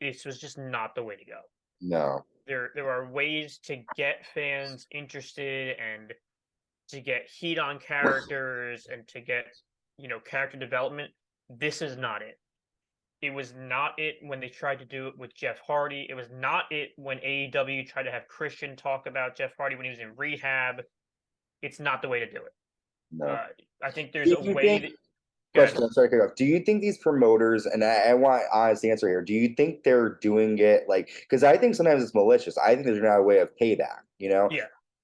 this was just not the way to go. no. There are ways to get fans interested and to get heat on characters and to get character development. This is not it. It was not it when they tried to do it with Jeff Hardy. It was not it when AEW tried to have Christian talk about Jeff Hardy when he was in rehab. It's not the way to do it. No. I think there's a way that. Question, I'm sorry to cut off. Do you think these promoters, and I want an honest answer here, do you think they're doing it because I think sometimes it's malicious. I think there's not a way of payback, Yeah.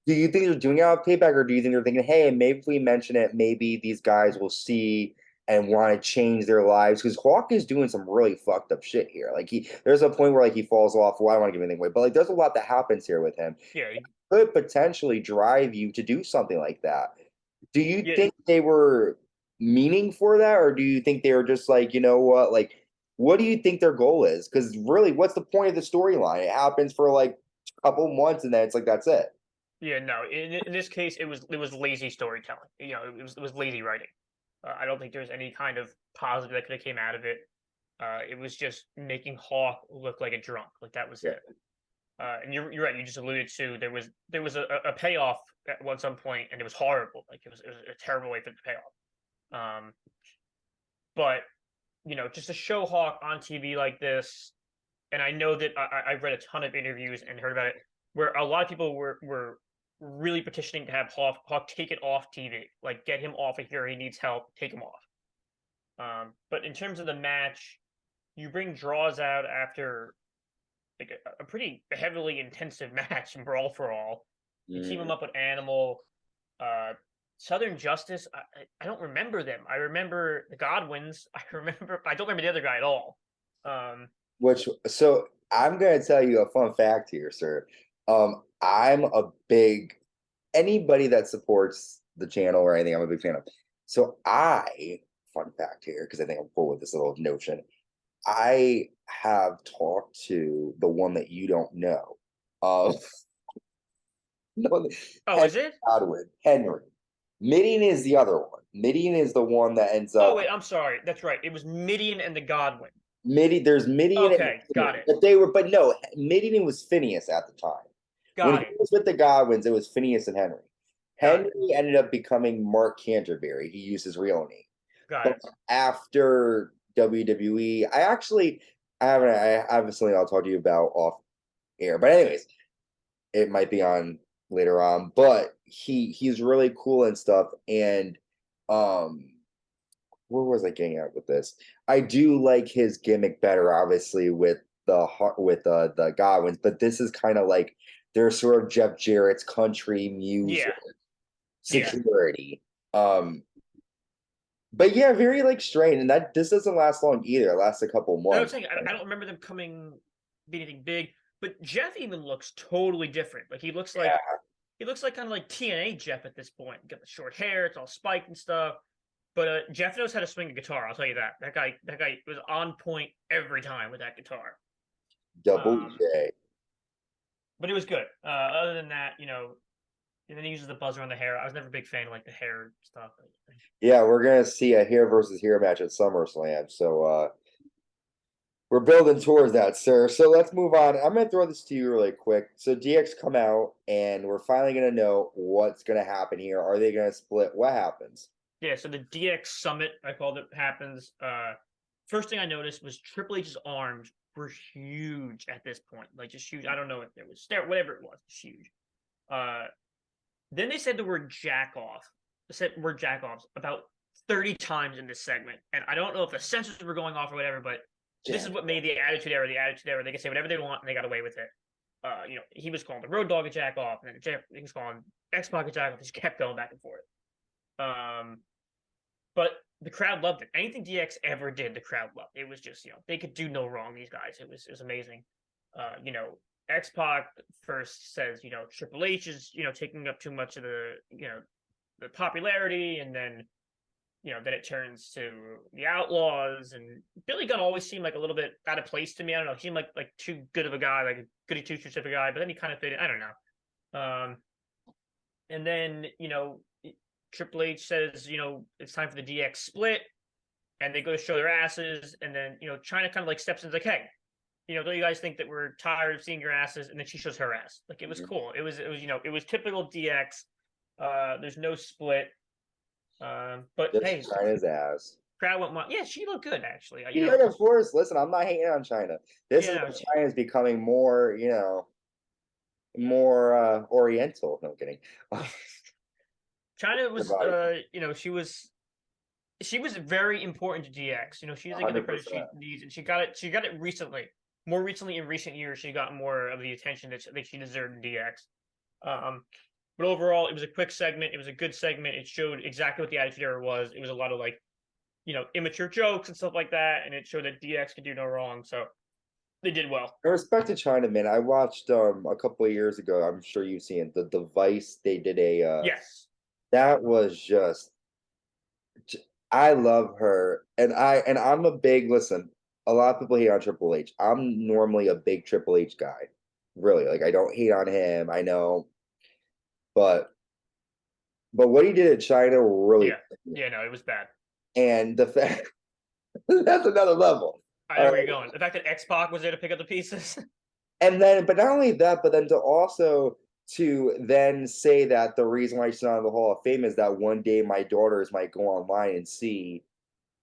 Do you think they're doing it out of payback, or do you think they're thinking, hey, maybe if we mention it, maybe these guys will see and want to change their lives? Because Hawk is doing some really fucked up shit here. Like there's a point where he falls off. Well, I don't want to give anything away, but there's a lot that happens here with him. Yeah. It could potentially drive you to do something like that. Do you think they were meaning for that, or do you think they were just like, what do you think their goal is? Because really, what's the point of the storyline? It happens for like a couple months, and then it's like that's it. Yeah, no. In this case, it was lazy storytelling. It was lazy writing. I don't think there's any kind of positive that could have came out of it. It was just making Hawk look like a drunk. Like that was it. And you're right. You just alluded to there was a payoff at some point, and it was horrible. Like it was a terrible way for it to pay off. But just to show Hawk on TV like this, and I know that I've read a ton of interviews and heard about it, where a lot of people were really petitioning to have Hawk take it off TV, like get him off of here. He needs help. Take him off. But in terms of the match, you bring Droz out after like a pretty heavily intensive match in Brawl for All. You team him up with Animal. Southern Justice, I don't remember them. I remember the Godwins. I don't remember the other guy at all. So I'm gonna tell you a fun fact here, sir. I'm a big anybody that supports the channel or anything, I'm a big fan of. So fun fact here, because I think I'm cool with this little notion. I have talked to the one that you don't know. Is it? Godwin, Henry. Midian is the other one. Midian is the one that ends up. Oh wait, I'm sorry. That's right. It was Midian and the Godwin. There's Midian. Okay, got it. But no, Midian was Phineas at the time. When he was with the Godwins, it was Phineas and Henry. Got it. Henry ended up becoming Mark Canterbury. He used his real name. Got But it. after WWE, I have something I'll talk to you about off air. But anyways, it might be on later on. But he's really cool and stuff. And um where was I getting at with this? I do like his gimmick better, obviously, with the Godwins, but this is kind of like their sort of Jeff Jarrett's country music Yeah. Yeah. security. Um, but yeah, very like strange, and that this doesn't last long either. It lasts a couple I was months. saying I don't remember them be anything big, but Jeff even looks totally different. Like Yeah, he looks like kind of like TNA Jeff at this point. Got the short hair, it's all spiked and stuff. But Jeff knows how to swing a guitar. I'll tell you that. That guy was on point every time with that guitar. Double Um, J. but it was good. Other than that, and then he uses the buzzer on the hair. I was never a big fan of like the hair stuff. Yeah, we're gonna see a here versus here match at SummerSlam. So we're building towards that, sir. So let's move on. I'm going to throw this to you really quick. So DX come out, and we're finally going to know what's going to happen here. Are they going to split? What happens? Yeah, so the DX Summit, I called it, happens. First thing I noticed was Triple H's arms were huge at this point, like just huge. I don't know if it was whatever it was, it's huge. Then they said the word jack off. They said word jack offs about 30 times in this segment, and I don't know if the censors were going off or whatever, but this is what made the Attitude Era the Attitude Era. They could say whatever they want, and they got away with it. He was calling the Road Dogg a jack off, and then he was calling X-Pac a jack off. He just kept going back and forth. But the crowd loved it. Anything DX ever did, the crowd loved. It was just, they could do no wrong. These guys, it was amazing. X-Pac first says, Triple H is, taking up too much of the popularity, and then then it turns to the Outlaws, and Billy Gunn always seemed like a little bit out of place to me. I don't know. He seemed like too good of a guy, like a goody two shoes type of guy, but then he kind of fit in. I don't know. And then, Triple H says, it's time for the DX split, and they go to show their asses, and then, China kind of like steps in and is like, hey, don't you guys think that we're tired of seeing your asses? And then she shows her ass. Like, it was cool. It was it was typical DX. There's no split. But Just hey, China's ass. crowd went wild. Yeah, she looked good actually. Yeah, of course. Listen, I'm not hating on China. This is when China is becoming more, more oriental. No I'm kidding. China was, she was very important to DX. She doesn't get the credit she needs, and she got it. She got it recently. More recently, in recent years, she got more of the attention that she deserved in DX. But overall, it was a quick segment. It was a good segment. It showed exactly what the Attitude Era was. It was a lot of immature jokes and stuff like that, and it showed that DX could do no wrong. So they did well. I respect to China, man. I watched a couple of years ago. I'm sure you've seen it, the Device. They did a yes. That was just. I love her, and I'm a big listen. A lot of people hate on Triple H. I'm normally a big Triple H guy, really. Like I don't hate on him. I know, but what he did at China really, no, it was bad. And the fact that's another level. I know where you're going. The fact that X-Pac was there to pick up the pieces. And then, but not only that, but then to then say that the reason why she's not in the Hall of Fame is that one day my daughters might go online and see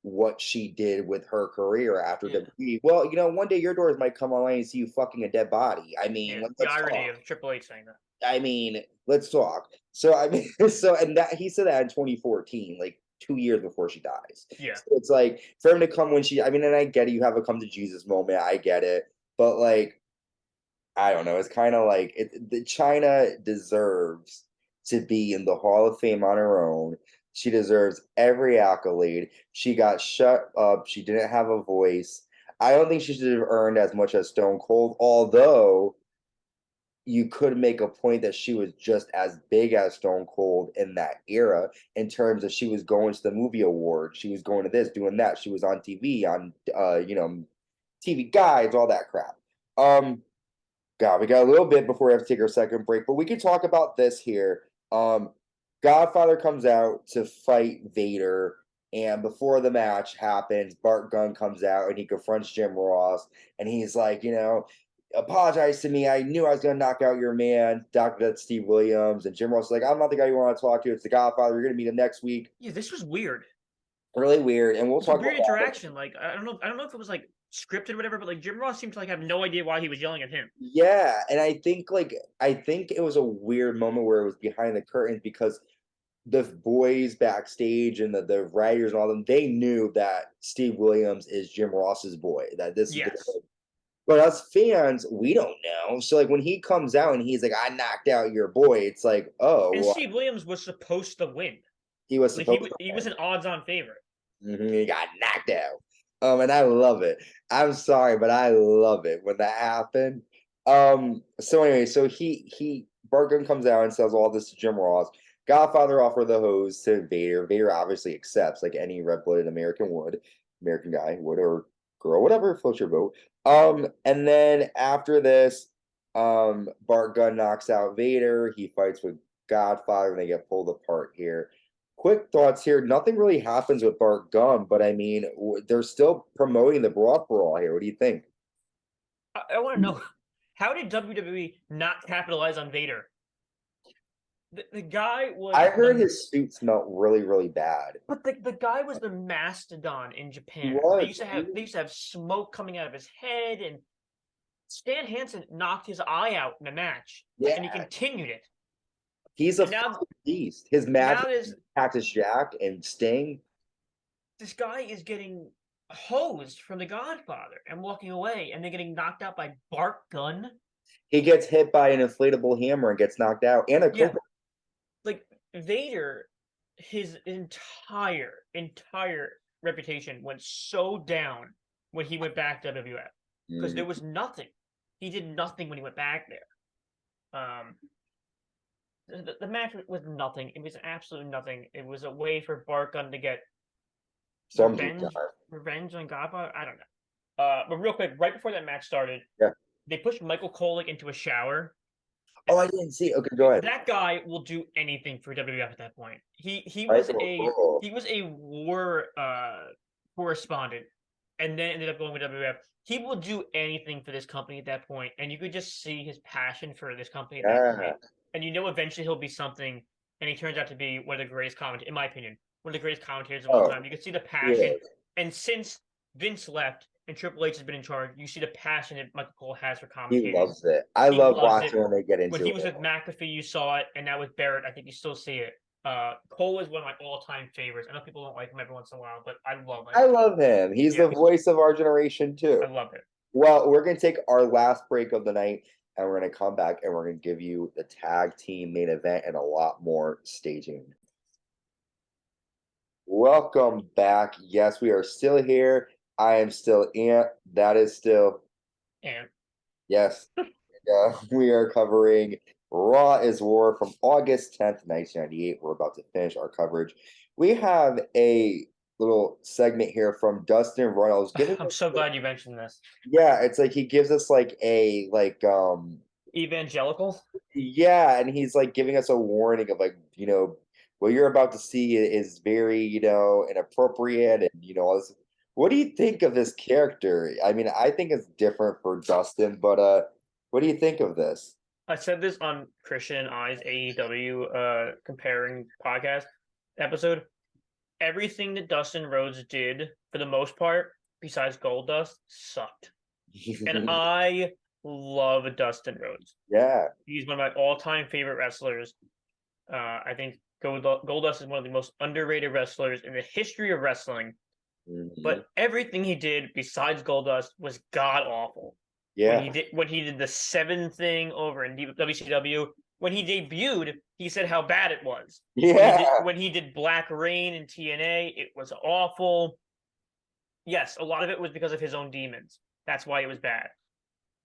what she did with her career after WWE. Well, one day your daughters might come online and see you fucking a dead body. I mean, the irony of Triple H saying that. I mean, let's talk. So I mean, and that he said that in 2014, like 2 years before she dies. Yeah. So it's like for him to come when she. I mean, and I get it. You have a come to Jesus moment. I get it, but like. I don't know. It's kind of like China deserves to be in the Hall of Fame on her own. She deserves every accolade. She got shut up. She didn't have a voice. I don't think she should have earned as much as Stone Cold, although you could make a point that she was just as big as Stone Cold in that era in terms of she was going to the movie awards. She was going to this, doing that. She was on TV, on, TV guides, all that crap. God, we got a little bit before we have to take our second break, but we can talk about this here. Godfather comes out to fight Vader, and before the match happens, Bart Gunn comes out and he confronts Jim Ross, and he's like, apologize to me. I knew I was going to knock out your man, Dr. Steve Williams. And Jim Ross is like, I'm not the guy you want to talk to. It's the Godfather. You're going to meet him next week. Yeah, this was weird. Really weird. And we'll It's talk a weird about interaction. Like, I don't know if it was like scripted or whatever, but like Jim Ross seemed to like have no idea why he was yelling at him. Yeah, and I think it was a weird moment where it was behind the curtains because the boys backstage and the writers and all them, they knew that Steve Williams is Jim Ross's boy. That this is but us fans, we don't know. So like when he comes out and he's like, I knocked out your boy, it's like, oh, And well, Steve Williams was supposed to win. he was Like supposed he was an odds-on favorite. He got knocked out. And I love it. I'm sorry, but I love it when that happened. So anyway, so Bart Gunn comes out and says all this to Jim Ross. Godfather offer the hose to Vader. Vader obviously accepts, like any red-blooded American guy would, or girl, whatever, floats your boat. And then after this, Bart Gunn knocks out Vader. He fights with Godfather, and they get pulled apart here. Quick thoughts here. Nothing really happens with Bart Gunn, but I mean, they're still promoting the Brawl here. What do you think? I want to know, how did WWE not capitalize on Vader? The guy was. I heard his suit smelled really, really bad. But the guy was the mastodon in Japan. They used to have smoke coming out of his head, and Stan Hansen knocked his eye out in a match, and he continued it. He's a beast. His match Cactus Jack and Sting. This guy is getting hosed from the Godfather and walking away, and then getting knocked out by Bart Gunn. He gets hit by an inflatable hammer and gets knocked out, and a cobra. Like Vader, his entire reputation went so down when he went back to WWF because there was nothing. He did nothing when he went back there. The match was nothing. It was absolutely nothing. It was a way for Bart Gunn to get revenge on Godfather. I don't know. But real quick, right before that match started, they pushed Michael Cole into a shower. Oh, I didn't see. Okay, go ahead. That guy will do anything for WWF at that point. He was a war correspondent, and then ended up going with WWF. He will do anything for this company at that point, and you could just see his passion for this company at that point. And you know, eventually he'll be something, and he turns out to be one of the greatest commentators, in my opinion, one of the greatest commentators of all time. You can see the passion, and since Vince left and Triple H has been in charge, you see the passion that Michael Cole has for commentating. He loves it. I love watching when they get into it. When he was with McAfee, you saw it, and now with Barrett, I think you still see it. Cole is one of my all-time favorites. I know people don't like him every once in a while, but I love him. I love him. He's the voice of our generation, too. I love it. Well, we're going to take our last break of the night, and we're going to come back, and we're going to give you the tag team main event and a lot more. Stay tuned. Welcome back. Yes, we are still here. I am still Ant. That is still Ant. Yes. We are covering Raw is War from August 10th, 1998. We're about to finish our coverage. We have a little segment here from Dustin Runnels. I'm so glad you mentioned this. Yeah, it's like he gives us like a evangelical. Yeah, and he's like giving us a warning of like, you know, what you're about to see is very, you know, inappropriate and you know all this. What do you think of this character? I mean, I think it's different for Dustin, but what do you think of this? I said this on Christian and I's AEW comparing podcast episode. Everything that Dustin Rhodes did, for the most part, besides Goldust, sucked. And I love Dustin Rhodes. Yeah. He's one of my all-time favorite wrestlers. I think Goldust is one of the most underrated wrestlers in the history of wrestling. But everything he did besides Goldust was god-awful. Yeah. When he did the 7 thing over in WCW, when he debuted, he said how bad it was. Yeah. When he did Black Rain in TNA, it was awful. Yes, a lot of it was because of his own demons. That's why it was bad.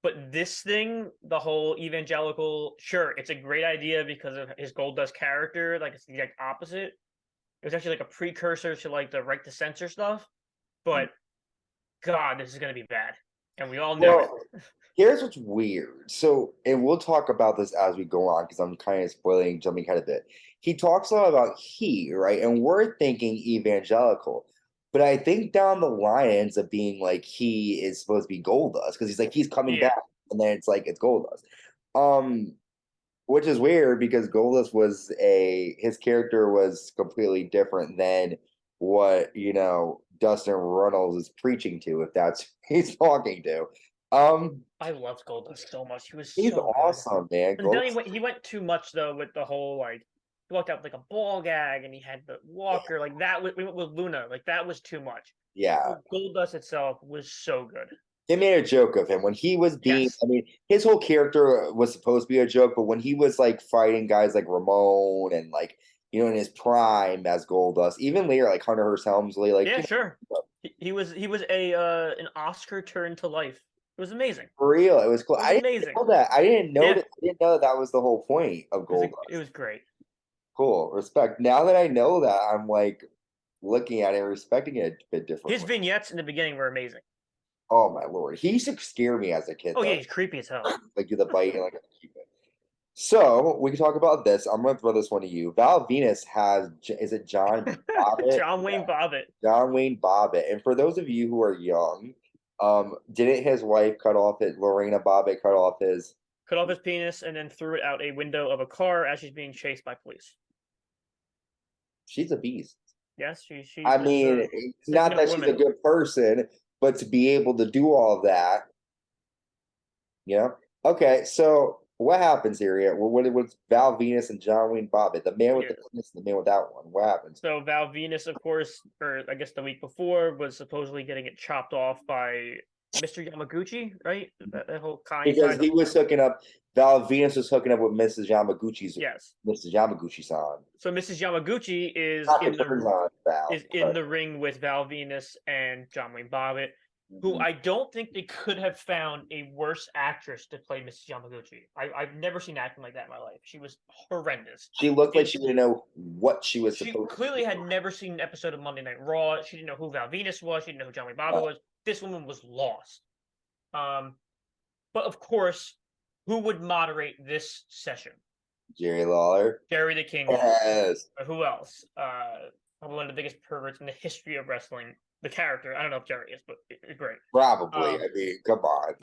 But this thing, the whole evangelical, sure, it's a great idea because of his Goldust character. Like, it's the exact opposite. It was actually like a precursor to like the right to censor stuff. But God, this is going to be bad. And we all know it. Here's what's weird. So, and we'll talk about this as we go on because I'm kind of jumping kind of a bit. He talks a lot about right? And we're thinking evangelical. But I think down the line it ends up being like he is supposed to be Goldust because he's coming back. and then it's Goldust. Which is weird because Goldust his character was completely different than what Dustin Runnels is preaching to, if that's who he's talking to. I loved Goldust so much. He was He's so good. awesome, man. But then he went too much though with the whole like he walked out with like a ball gag and he had the walker like that. We went with Luna, like that was too much. Yeah. Goldust itself was so good. They made a joke of him when he was being. Yes. I mean, his whole character was supposed to be a joke, but when he was like fighting guys like Ramon and like in his prime as Goldust, even later like Hunter Hearst Helmsley, like Yeah, sure. He was a an Oscar turn to life. It was amazing. for real, it was cool. It was I didn't amazing. know that. I didn't know Yeah. that. I didn't know that was the whole point of Goldust. It was great. Cool, respect. Now that I know that, I'm like looking at it, and respecting it a bit differently. His vignettes in the beginning were amazing. Oh my lord, he used to scare me as a kid. Oh though. yeah, he's creepy as hell. Like do the bite and like keep it. So we can talk about this. I'm gonna throw this one to you. Val Venis is it Jon Bobbit? Jon Wayne Bobbit. Jon Wayne Bobbit. And for those of you who are young, didn't his wife Lorena Bobbit cut off his penis and then threw it out a window of a car as she's being chased by police. She's a beast. Yes, she. I mean, it's not that she's a good person, but to be able to do all of that, Okay, so what happens here? What's Val Venis and Jon Wayne Bobbit? The man with the penis and the man without one. What happens? So Val Venis, of course, or I guess the week before, was supposedly getting it chopped off by Mr. Yamaguchi, right? That whole kind. Because he was hooking up. Val Venis was hooking up with Mrs. Yamaguchi's. Yes. Mrs. Yamaguchi-san. So Mrs. Yamaguchi is in the ring with Val Venis and Jon Wayne Bobbit, who I don't think they could have found a worse actress to play Mrs. Yamaguchi. I've never seen acting like that in my life. She was horrendous. She looked like she didn't know what she was supposed to do. She clearly had never seen an episode of Monday Night Raw. She didn't know who Val Venis was. She didn't know who Jon Wayne Bobbit was. This woman was lost. But of course, who would moderate this session? Jerry Lawler. Jerry the King. Yes. Who else? One of the biggest perverts in the history of wrestling. The character, I don't know if Jarrett is, but it's great. Probably. I mean, come on.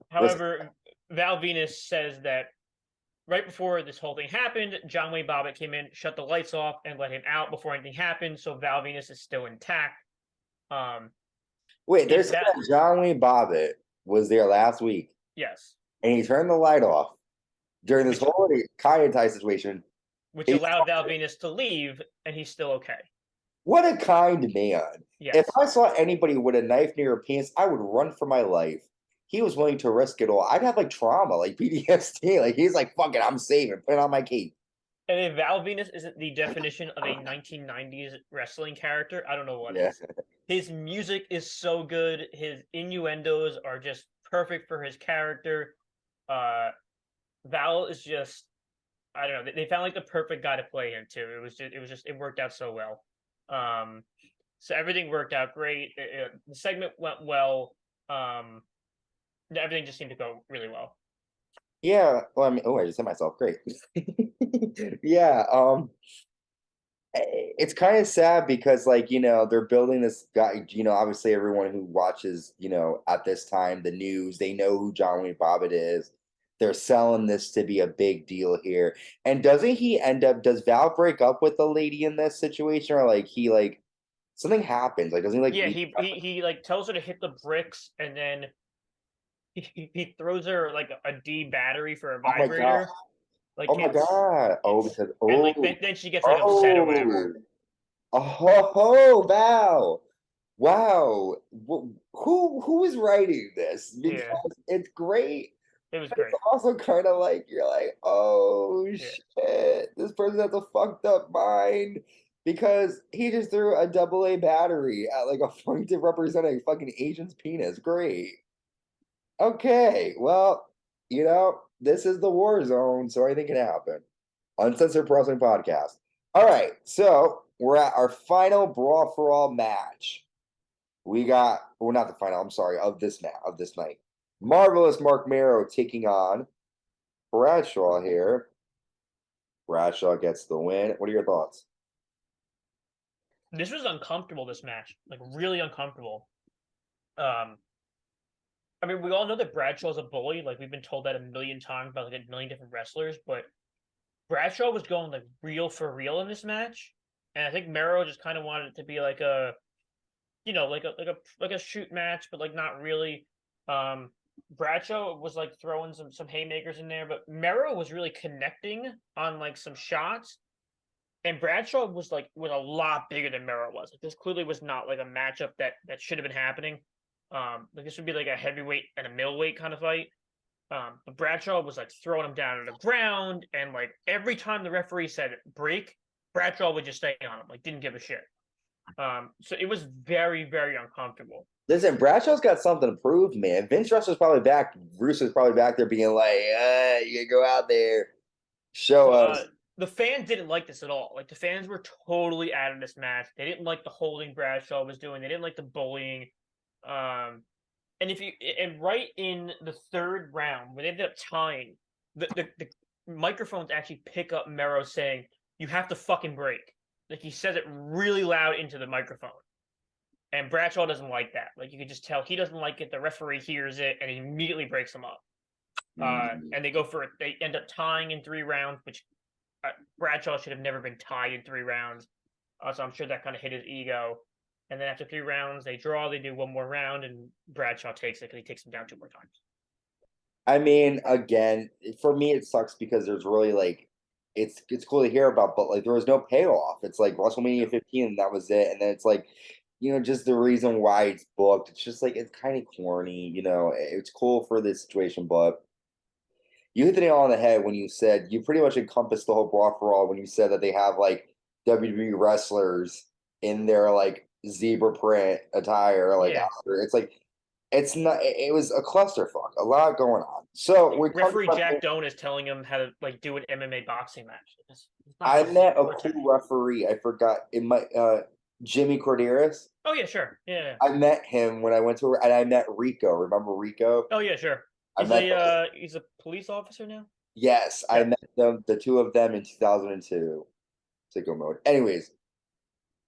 However, Val Venis says that right before this whole thing happened, Jon Wayne Bobbit came in, shut the lights off, and let him out before anything happened. So Val Venis is still intact. Wait, there's Jon Wayne Bobbit was there last week. Yes. And he turned the light off during this whole Kai situation. Which allowed Val Venis to leave, and he's still okay. What a kind man. Yes. If I saw anybody with a knife near a penis, I would run for my life. He was willing to risk it all. I'd have like trauma, like PTSD. Like he's like, fuck it, I'm saving. Put it on my cape. And if Val Venis isn't the definition of a 1990s wrestling character, I don't know what is. His music is so good. His innuendos are just perfect for his character. Val is just, I don't know. They found like the perfect guy to play him too. It worked out so well. So everything worked out great. The segment went well. Everything just seemed to go really well. Yeah. Well, I mean, I just hit myself. Great. Yeah. It's kind of sad because, like, they're building this guy. Obviously, everyone who watches, at this time the news, they know who Jon Wayne Bobbit is. They're selling this to be a big deal here. And doesn't he does Val break up with the lady in this situation, or like he like something happens? Like doesn't he like? Yeah, he like tells her to hit the bricks, and then he throws her like a D battery for a vibrator. Oh my god! And like then she gets like upset or whatever. Oh, Val! Wow, who is writing this? Because it's great. It was great. It's also kind of like you're like, oh shit, this person has a fucked up mind because he just threw a AA battery at like a point to represent a fucking Asian's penis. Great. Okay, well, this is the war zone, so anything can happen. Uncensored Wrestling Podcast. All right, so we're at our final Brawl for All match. We got, well, not the final. I'm sorry, of this night. Marvelous Marc Mero taking on Bradshaw here. Bradshaw gets the win. What are your thoughts? This was uncomfortable, this match. Like, really uncomfortable. I mean, we all know that Bradshaw's a bully. Like we've been told that a million times by like a million different wrestlers, but Bradshaw was going like real for real in this match, and I think Mero just kind of wanted it to be like a, like a shoot match, but like not really. Um, Bradshaw was like throwing some haymakers in there, but Mero was really connecting on like some shots, and Bradshaw was a lot bigger than Mero was. Like this clearly was not like a matchup that should have been happening. Like this would be like a heavyweight and a middleweight kind of fight. But Bradshaw was like throwing him down on the ground, and like every time the referee said break, Bradshaw would just stay on him, like didn't give a shit. So it was very, very uncomfortable. Listen, Bradshaw's got something to prove, man. Vince Russo's probably back. Russo's probably back there being like, you gotta go out there, show So us. the fans didn't like this at all. Like the fans were totally out of this match. They didn't like the holding Bradshaw was doing. They didn't like the bullying. Um, and right in the third round, when they ended up tying, the microphones actually pick up Mero saying, "You have to fucking break." Like he says it really loud into the microphone. And Bradshaw doesn't like that. Like you can just tell he doesn't like it. The referee hears it and he immediately breaks him up. And they go for it. They end up tying in 3 rounds, which Bradshaw should have never been tied in 3 rounds. So I'm sure that kind of hit his ego. And then after 3 rounds, they draw. They do one more round, and Bradshaw takes it because he takes him down 2 more times. I mean, again, for me, it sucks because there's really like, it's cool to hear about, but like there was no payoff. It's like WrestleMania 15, and that was it. And then it's like, just the reason why it's booked. It's just like it's kind of corny. It's cool for this situation, but you hit the nail on the head when you said you pretty much encompassed the whole Brawl for All when you said that they have like WWE wrestlers in their like zebra print attire, like Yeah. after it's like it's not. It was a clusterfuck, a lot going on. So we come Referee to Jack Doan is telling him how to like do an MMA boxing match. It's not I his met a forte. cool referee. I forgot it might Jimmy Corderas. Oh yeah, sure. Yeah. I met him when I went to and I met Rico. Remember Rico? Oh yeah, sure. I met them. He's a police officer now. Yes, I Yeah. met them, the two of them in 2002. Sicko mode. Anyways,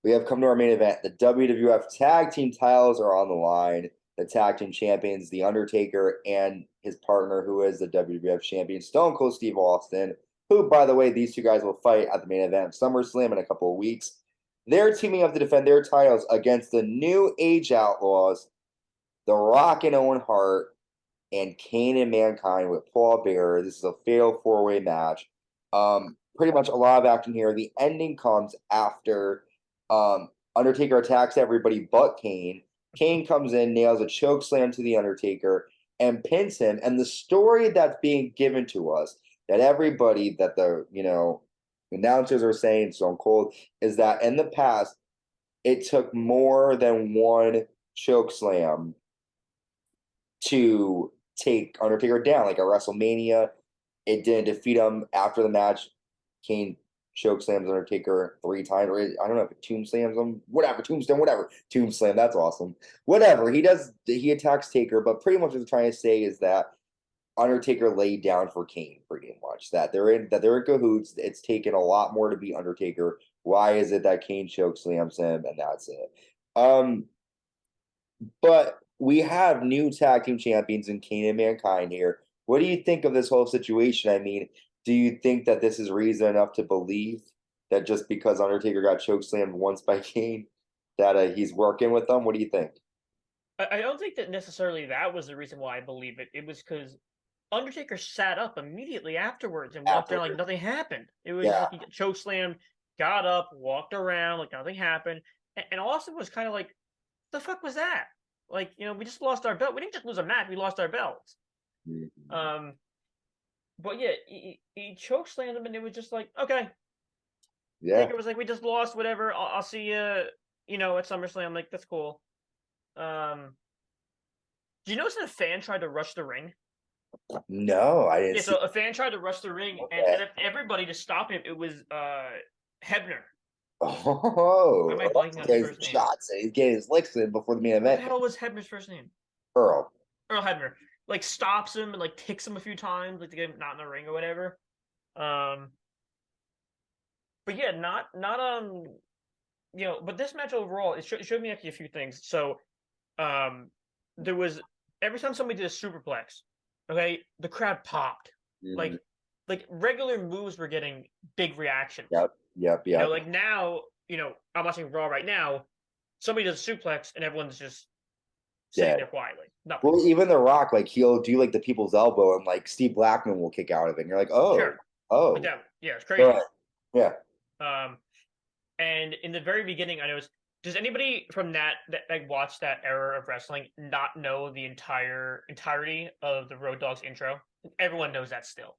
we have come to our main event. The WWF tag team titles are on the line. The tag team champions, The Undertaker, and his partner, who is the WWF champion, Stone Cold Steve Austin, who, by the way, these two guys will fight at the main event of SummerSlam in a couple of weeks. They're teaming up to defend their titles against the new Age Outlaws, The Rock and Owen Hart, and Kane and Mankind with Paul Bearer. This is a fatal four-way match. Pretty much a lot of action here. The ending comes after Undertaker attacks everybody but Kane. Kane comes in, nails a choke slam to the Undertaker, and pins him. And the story that's being given to us, that everybody that the announcers are saying, Stone Cold, is that in the past it took more than one choke slam to take Undertaker down. Like at WrestleMania, it didn't defeat him. After the match, Kane choke slams Undertaker 3 times. Or I don't know if it tomb slams him. Whatever, tombstone, whatever. Tomb slam, that's awesome. Whatever. He attacks Taker, but pretty much what I'm trying to say is that Undertaker laid down for Kane pretty much. That they're in cahoots. It's taken a lot more to beat Undertaker. Why is it that Kane choke slams him? And that's it. But we have new tag team champions in Kane and Mankind here. What do you think of this whole situation? I mean, do you think that this is reason enough to believe that just because Undertaker got chokeslammed once by Kane, that he's working with them? What do you think? I don't think that necessarily that was the reason why I believe it. It was because Undertaker sat up immediately afterwards and walked around like Afterwards. nothing happened. It was just Yeah. like he got choke slammed, got up, walked around like nothing happened. And Austin was kind of like, the fuck was that? Like, we just lost our belt. We didn't just lose a match, we lost our belts. Mhm. But yeah, he choke slammed him, and it was just like, okay. Yeah. Taker was like, we just lost, whatever. I'll see you, at SummerSlam. Like, that's cool. Do you notice that a fan tried to rush the ring? No, I didn't Yeah, see so a fan tried to rush the ring, and that. everybody to stop him, it was Hebner. Oh, Why am I blanking on his getting first name? shots. He's getting his licks in before the main What the event. hell was Hebner's first name? Earl. Earl Hebner. Like stops him and like kicks him a few times, like to get him not in the ring or whatever. Um, but yeah, not but this match overall, it showed me actually a few things. So, there was every time somebody did a superplex, okay, the crowd popped. Mhm. Like regular moves were getting big reactions. Yep. Like now, I'm watching Raw right now. Somebody does a suplex and everyone's just sitting Dead. there quietly. Nothing. Well, even The Rock, like he'll do like the people's elbow, and like Steve Blackman will kick out of it. And you're like, Sure. oh, Yeah, it's crazy. right. Yeah. And in the very beginning, I noticed. Does anybody from that like watched that era of wrestling not know the entirety of the Road Dogg's intro? Everyone knows that still.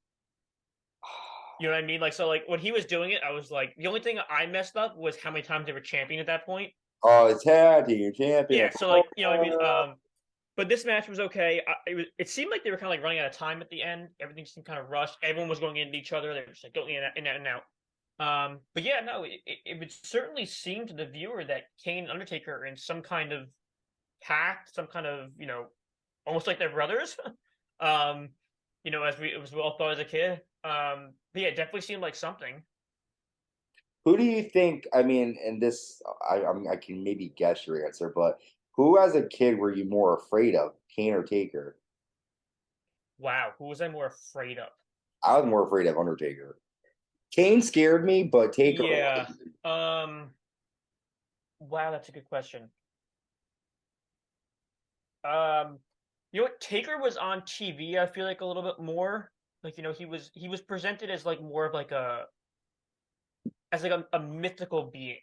You know what I mean? Like, so like when he was doing it, I was like, the only thing I messed up was how many times they were champion at that point. Oh, it's tag team champion. Yeah, so like, you know what I mean? But this match was okay. It seemed like they were kind of like running out of time at the end. Everything seemed kind of rushed. Everyone was going into each other. They were just like going in and out. But yeah, no, it would certainly seem to the viewer that Kane and Undertaker are in some kind of pact, some kind of, almost like they're brothers. As we all thought as a kid. But yeah, it definitely seemed like something. Who do you think? I mean, and this, I can maybe guess your answer, but who as a kid were you more afraid of, Kane or Taker? Wow, who was I more afraid of? I was more afraid of Undertaker. Kane scared me, but Taker. Yeah. Wow, that's a good question. You know what? Taker was on TV, I feel like a little bit more. Like, he was presented as like more of like a mythical being.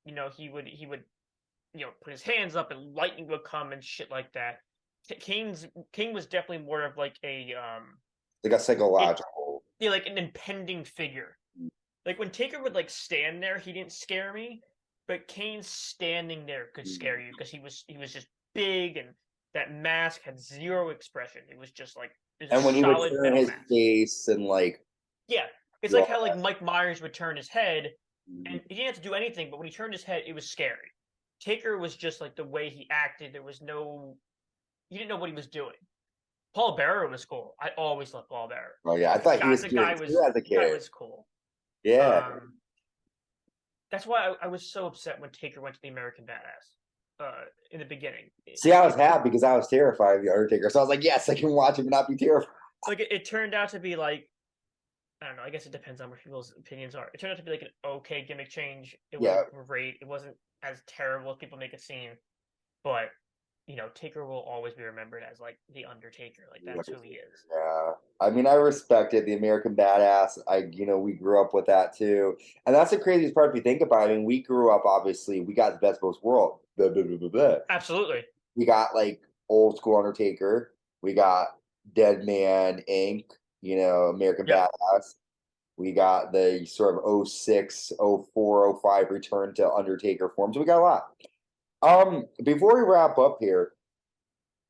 He would put his hands up and lightning would come and shit like that. King was definitely more of like like a psychological. like an impending figure. Like when Taker would like stand there, he didn't scare me, but Kane standing there could scare you because he was just big and that mask had zero expression. It was just like And when he would turn his face and like, yeah, it's like how like Mike Myers would turn his head, and he didn't have to do anything, but when he turned his head, it was scary. Taker was just like the way he acted. You didn't know what he was doing. Paul Bearer was cool. I always loved Paul Bearer. Oh yeah, I thought he was the cute guy too as a kid. Guy was cool. Yeah. That's why I was so upset when Taker went to the American Badass in the beginning. See, I was happy because I was terrified of the Undertaker, so I was like, yes, I can watch him and not be terrified. Like it turned out to be like, I don't know. I guess it depends on what people's opinions are. It turned out to be like an okay gimmick change. It wasn't great. It wasn't as terrible as people make it seem. But Taker will always be remembered as like the Undertaker. Like that's who he is. Yeah, I mean, I respect it. The American Badass. We grew up with that too, and that's the craziest part if you think about it. I mean, we grew up obviously. We got the best of both worlds. Blah, blah, blah, blah, blah. Absolutely. We got like old school Undertaker. We got Dead Man Inc. American Badass. We got the sort of 06, 04, 05 return to Undertaker form. So we got a lot. Before we wrap up here,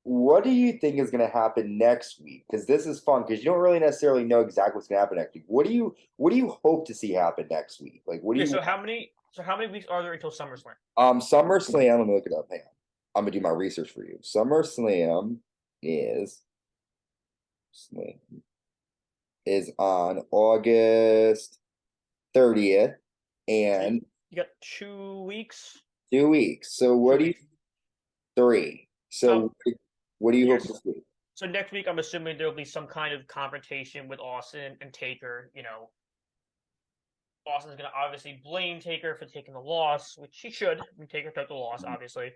what do you think is going to happen next week? Because this is fun because you don't really necessarily know exactly what's going to happen next week. What do you hope to see happen next week? Like, what do you? So how many weeks are there until SummerSlam? SummerSlam. Let me look it up. Hang on. I'm gonna do my research for you. SummerSlam is on August 30th, and you got 2 weeks. 2 weeks. So what do you? 3. So what do you hope to see? So next week, I'm assuming there'll be some kind of confrontation with Austin and Taker. Austin's going to obviously blame Taker for taking the loss, which he should. Taker took the loss, obviously.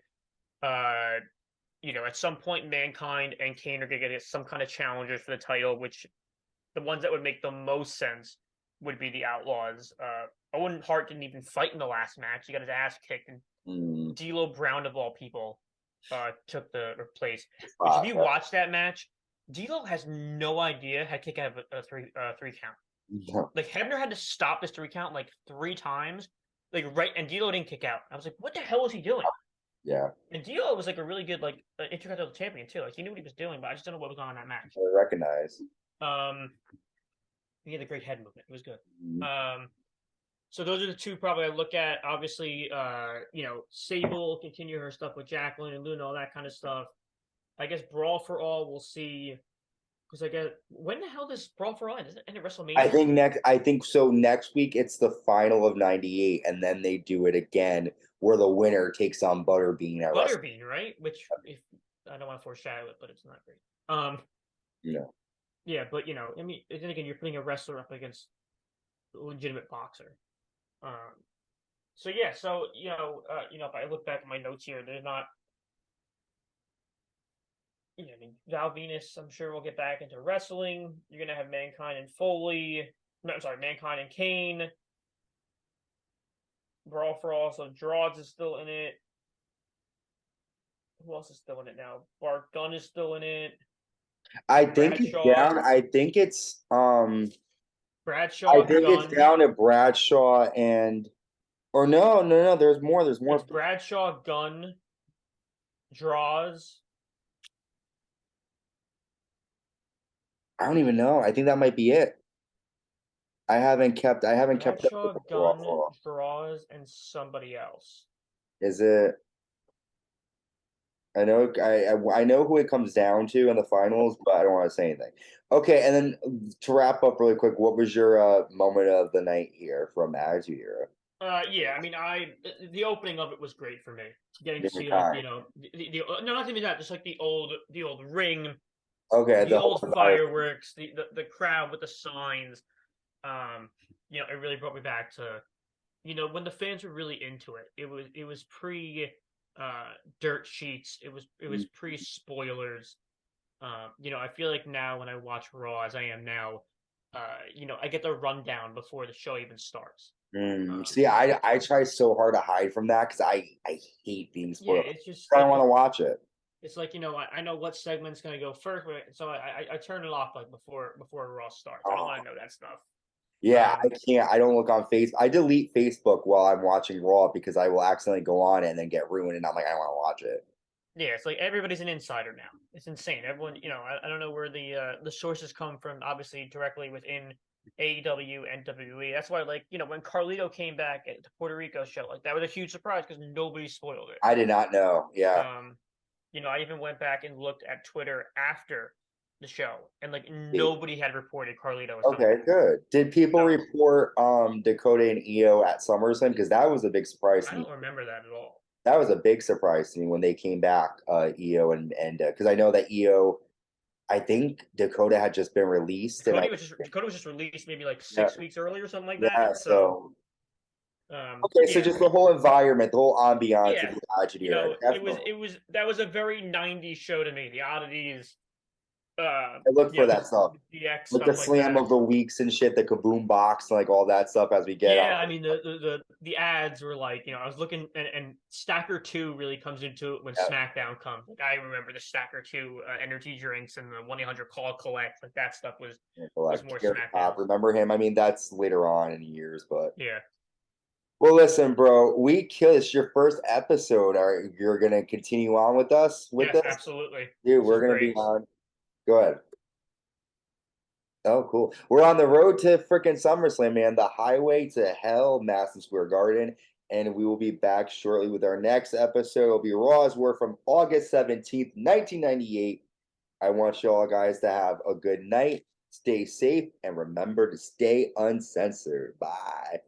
At some point, Mankind and Kane are going to get some kind of challengers for the title, which the ones that would make the most sense would be the Outlaws. Owen Hart didn't even fight in the last match. He got his ass kicked, and D'Lo Brown, of all people, took the place. Which, if you watch that match, D'Lo has no idea how to kick out of a three count. No. Like Hebner had to stop this 3 count like 3 times. And D'Lo didn't kick out. I was like, what the hell was he doing? Yeah. And D'Lo was like a really good Intercontinental champion too. Like he knew what he was doing, but I just don't know what was on in that match. I recognize. He had a great head movement. It was good. So those are the 2 probably I look at. Obviously, Sable continue her stuff with Jacqueline and Luna, all that kind of stuff. I guess Brawl for All, we'll see. Because I guess when the hell does Brawl for All end? Is it end at WrestleMania? I think so. Next week it's the final of '98, and then they do it again where the winner takes on Butterbean at Butterbean, right? Which I don't want to foreshadow it, but it's not great. No. Yeah, but I mean, then again, you're putting a wrestler up against a legitimate boxer. So yeah, so if I look back at my notes here, they're not. I mean, Val Venis, I'm sure we'll get back into wrestling. You're gonna have Mankind and Foley. No, I'm sorry, Mankind and Kane. Brawl for All, so Droz is still in it. Who else is still in it now? Bart Gunn is still in it. I think it's Bradshaw. down. I think it's Bradshaw, Gunn. down to Bradshaw or no. There's more. There's more. It's Bradshaw, Gunn, Droz. I don't even know. I think that might be it. I haven't kept up Bradshaw, with Gunn, Droz, and somebody else. Is it? I know I know who it comes down to in the finals, but I don't want to say anything. Okay, and then to wrap up really quick, what was your moment of the night here from Attitude Era? Yeah, I mean, the opening of it was great for me. Getting to see Mankind. no, not even that, just like the old ring, Okay, the old fireworks, the crowd with the signs. It really brought me back to, when the fans were really into it. It was pre dirt sheets. It was pre spoilers. I feel like now when I watch Raw as I am now, I get the rundown before the show even starts. See, I try so hard to hide from that because I hate being spoiled. Yeah, it's just I don't want to watch it. It's like I know what segment's gonna go first, so I turn it off like before Raw starts. I don't want to know that stuff. Yeah, I can't. I don't look on Facebook. I delete Facebook while I'm watching Raw because I will accidentally go on it and then get ruined, and I'm like, I don't want to watch it. Yeah, it's like everybody's an insider now. It's insane. Everyone, I don't know where the sources come from. Obviously, directly within AEW and WWE. That's why, when Carlito came back at the Puerto Rico show, like that was a huge surprise because nobody spoiled it. I did not know. Yeah. I even went back and looked at Twitter after the show, and nobody had reported Carlito. Okay, good. Did people report Dakota and Io at SummerSlam? Because that was a big surprise to me. I don't remember that at all. That was a big surprise to me when they came back, Io and because I know that Io, I think Dakota had just been released. Dakota was just released maybe like 6 weeks earlier or something like that. Yeah, so okay, so just the whole environment, the whole ambiance of the Attitude Era. That was a very 90s show to me. The Oddities. I look for that stuff. Like the slam of the weeks and shit, the kaboom box, like all that stuff as we get out. I mean the ads were like, I was looking and Stacker 2 really comes into it when SmackDown comes. Like I remember the Stacker 2 energy drinks and the 1-800 collect, like that stuff was more SmackDown. Remember him? I mean, that's later on in years, but yeah. Well, listen, bro, we killed this. Your first episode. You're gonna continue on with us with this? Absolutely. Dude, we're gonna be on. Go ahead. Oh, cool. We're on the road to freaking SummerSlam, man. The highway to hell, Madison Square Garden. And we will be back shortly with our next episode. It'll be Raw's War from August 17th, 1998. I want you all guys to have a good night. Stay safe and remember to stay uncensored. Bye.